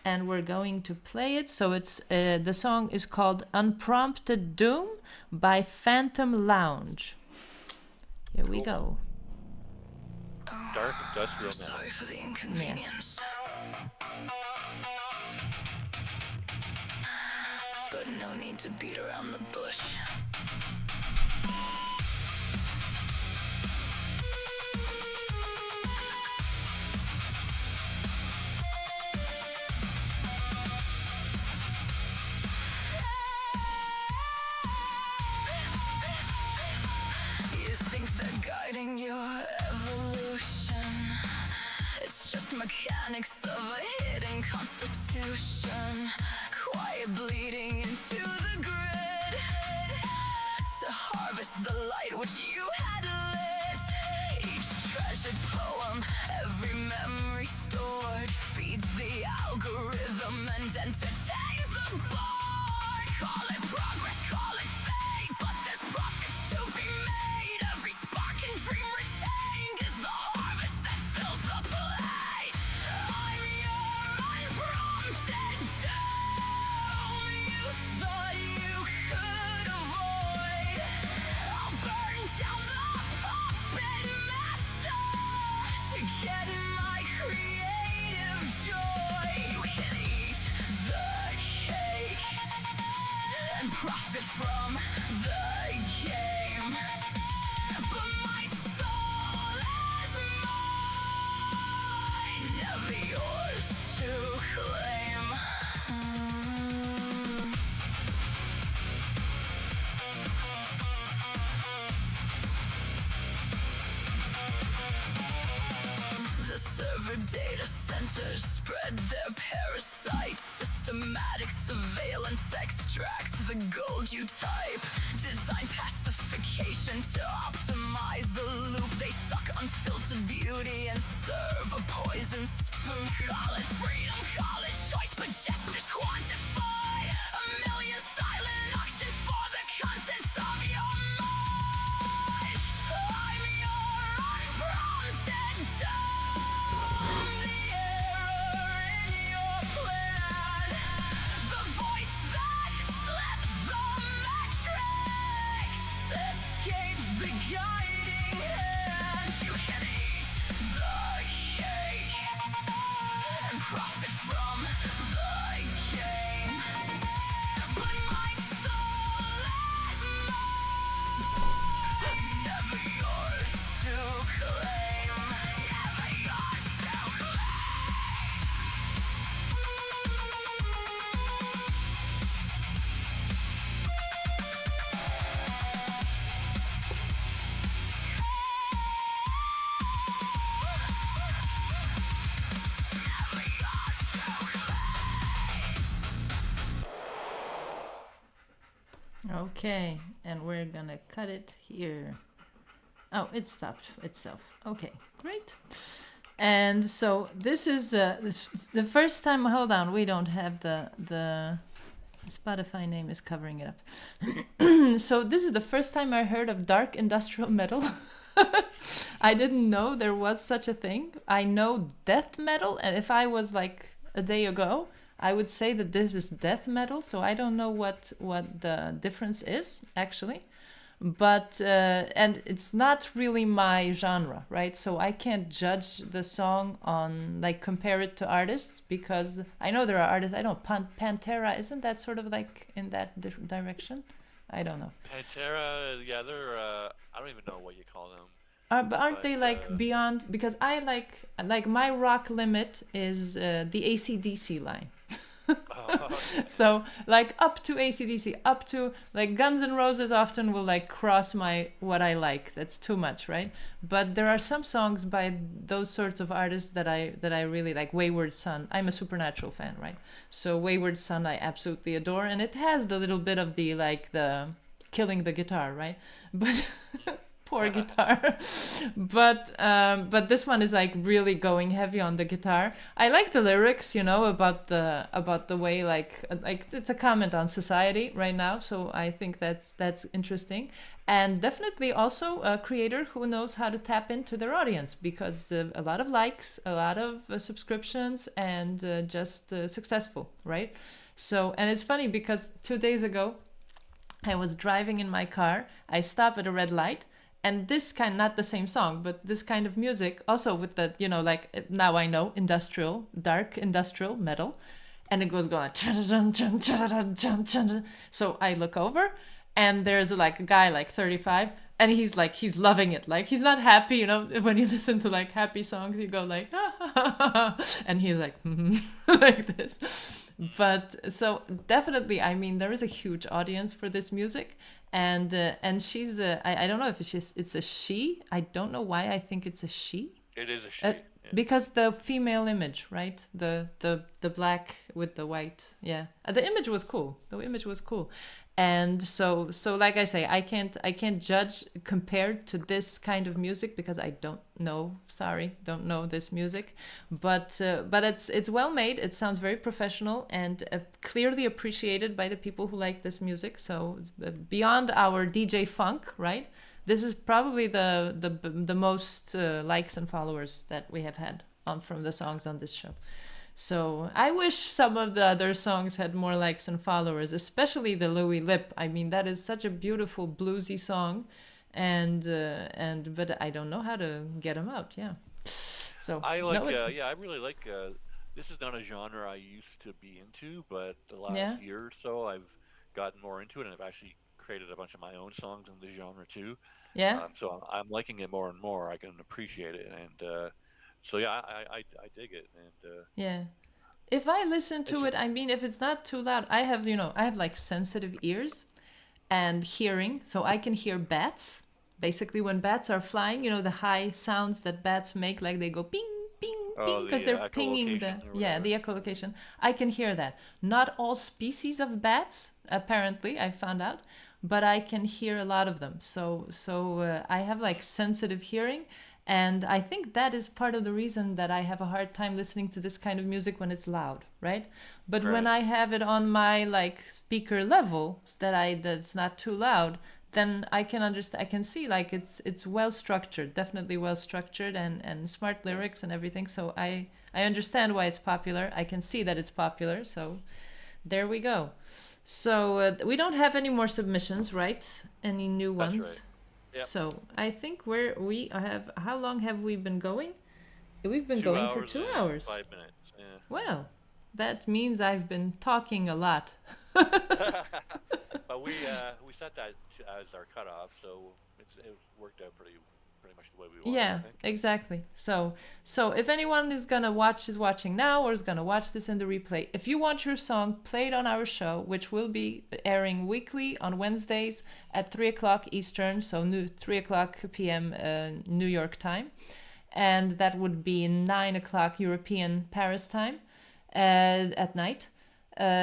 And we're going to play it. So it's the song is called Unprompted Doom by Phantom Lounge. Here we go. dark industrial metal. Sorry for the inconvenience. But no need to beat around the bush. You think they're guiding your evolution? It's just mechanics of a hidden constitution, quiet bleeding into the grid to harvest the light which you had lit. Each treasured poem, every memory stored, feeds the algorithm and entertains the board. Call it progress, call it fate, but there's profits to be made. Every spark and dream retained is the harvest that fills the plate. I'm your unprompted doom. You thought you could avoid. I'll burn down the puppet master to get my creative joy. You can eat the cake and profit from the game, but my soul is mine, never yours to claim. The server data centers spread their parasites. Systematic surveillance extracts the gold you type. Design pacification to optimize the loop. They suck unfiltered beauty and serve a poison spoon. Call it freedom, call it choice, but gestures quantify. A million silent auctions for the contents of your mind. I'm your unprompted doom. The error in your plan. The voice that slipped the matrix escapes the guiding hand. You can eat the cake and profit from the game, but my soul is mine, never yours to claim, never yours to claim. Okay, and we're gonna cut it here. Oh, it stopped itself. Okay, great. And so this is the first time. Hold on, we don't have the Spotify name is covering it up. So this is the first time I heard of dark industrial metal. I didn't know there was such a thing. I know death metal, and if I was like a day ago, I would say that this is death metal. So I don't know what the difference is actually, but and it's not really my genre, right? So I can't judge the song on like compare it to artists, because I know there are artists. I don't Pantera, isn't that sort of like in that direction? I don't know. Pantera, yeah, they're I don't even know what you call them. But aren't they like beyond? Because I like my rock limit is the AC/DC line. So like up to AC/DC, up to like Guns N' Roses often will like cross my what I like. That's too much, right? But there are some songs by those sorts of artists that I really like. Wayward Son, I'm a Supernatural fan, right? So Wayward Son I absolutely adore, and it has the little bit of the like the killing the guitar, right? But poor guitar. But this one is like really going heavy on the guitar. I like the lyrics, you know, about the way like it's a comment on society right now. So I think that's interesting, and definitely also a creator who knows how to tap into their audience, because a lot of likes, a lot of subscriptions, and just successful, right? So, and it's funny because 2 days ago I was driving in my car. I stopped at a red light, And this kind, not the same song, but this kind of music, also with the, you know, like now I know industrial, dark industrial metal, and it goes going. So I look over, and there's like a guy like 35, and he's loving it. Like he's not happy, you know. When you listen to like happy songs, you go like, and he's like, like this. But so definitely, I mean, there is a huge audience for this music, and she's I don't know if it's a she. I don't know why I think it's a she. It is a she. Because the female image, right? The black with the white. Yeah. The image was cool. And so like I say, I can't judge compared to this kind of music because I don't know this music, but it's well made. It sounds very professional and clearly appreciated by the people who like this music. So beyond our DJ funk, right? This is probably the most likes and followers that we have had from the songs on this show. So I wish some of the other songs had more likes and followers, especially the Louis Lip. I mean, that is such a beautiful bluesy song, and but I don't know how to get them out. Yeah. So I like, I really like. This is not a genre I used to be into, but the last year or so, I've gotten more into it, and I've actually created a bunch of my own songs in the genre too. Yeah. So I'm liking it more and more. I can appreciate it, and so yeah, I dig it, and yeah. If I listen to it, I mean, if it's not too loud, I have like sensitive ears and hearing, so I can hear bats. Basically, when bats are flying, you know, the high sounds that bats make, like they go ping, ping, ping, because they're pinging the echolocation. I can hear that. Not all species of bats, apparently, I found out, but I can hear a lot of them. So I have like sensitive hearing. And I think that is part of the reason that I have a hard time listening to this kind of music when it's loud, right? But when I have it on my like speaker level, that's not too loud, then I can understand. I can see like it's well structured, definitely well structured, and smart lyrics and everything. So I understand why it's popular. I can see that it's popular. So there we go. So we don't have any more submissions, right? Any new ones? That's right. Yep. So I think we have. How long have we been going? We've been going for 2 hours. 5 minutes. Yeah. Well, that means I've been talking a lot. But we set that as our cutoff, so it worked out pretty much the way we wanted. Yeah, exactly. So if anyone is watching now or is gonna watch this in the replay, if you want your song played on our show, which will be airing weekly on Wednesdays at 3:00 Eastern, so 3:00 p.m. New York time, and that would be 9:00 European Paris time at night.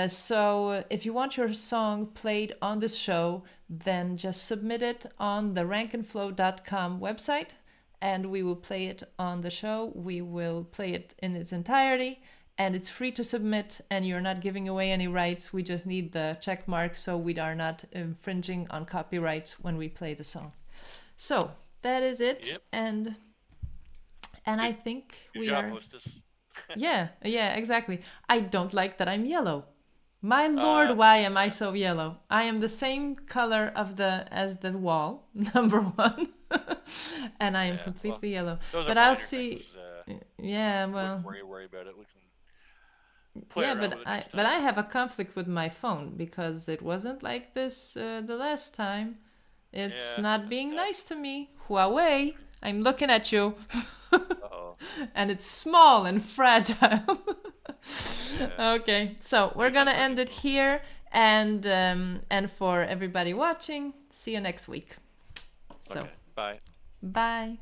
So if you want your song played on this show, then just submit it on the rankandflow.com website, and we will play it on the show. We will play it in its entirety, and it's free to submit, and you're not giving away any rights. We just need the check mark so we are not infringing on copyrights when we play the song. So that is it. Yep. And I think we are... hostess. yeah, exactly. I don't like that I'm yellow. My lord, why am I so yellow? I am the same color as the wall, number one, and I am completely yellow. But I'll see. Yeah, well. Worry about it. We can play around with it next but time. I have a conflict with my phone because it wasn't like this the last time. It's not being nice to me. Huawei, I'm looking at you. Uh-oh. And it's small and fragile. Okay, so we're gonna end it here, and for everybody watching, see you next week. So, Okay, bye. bye.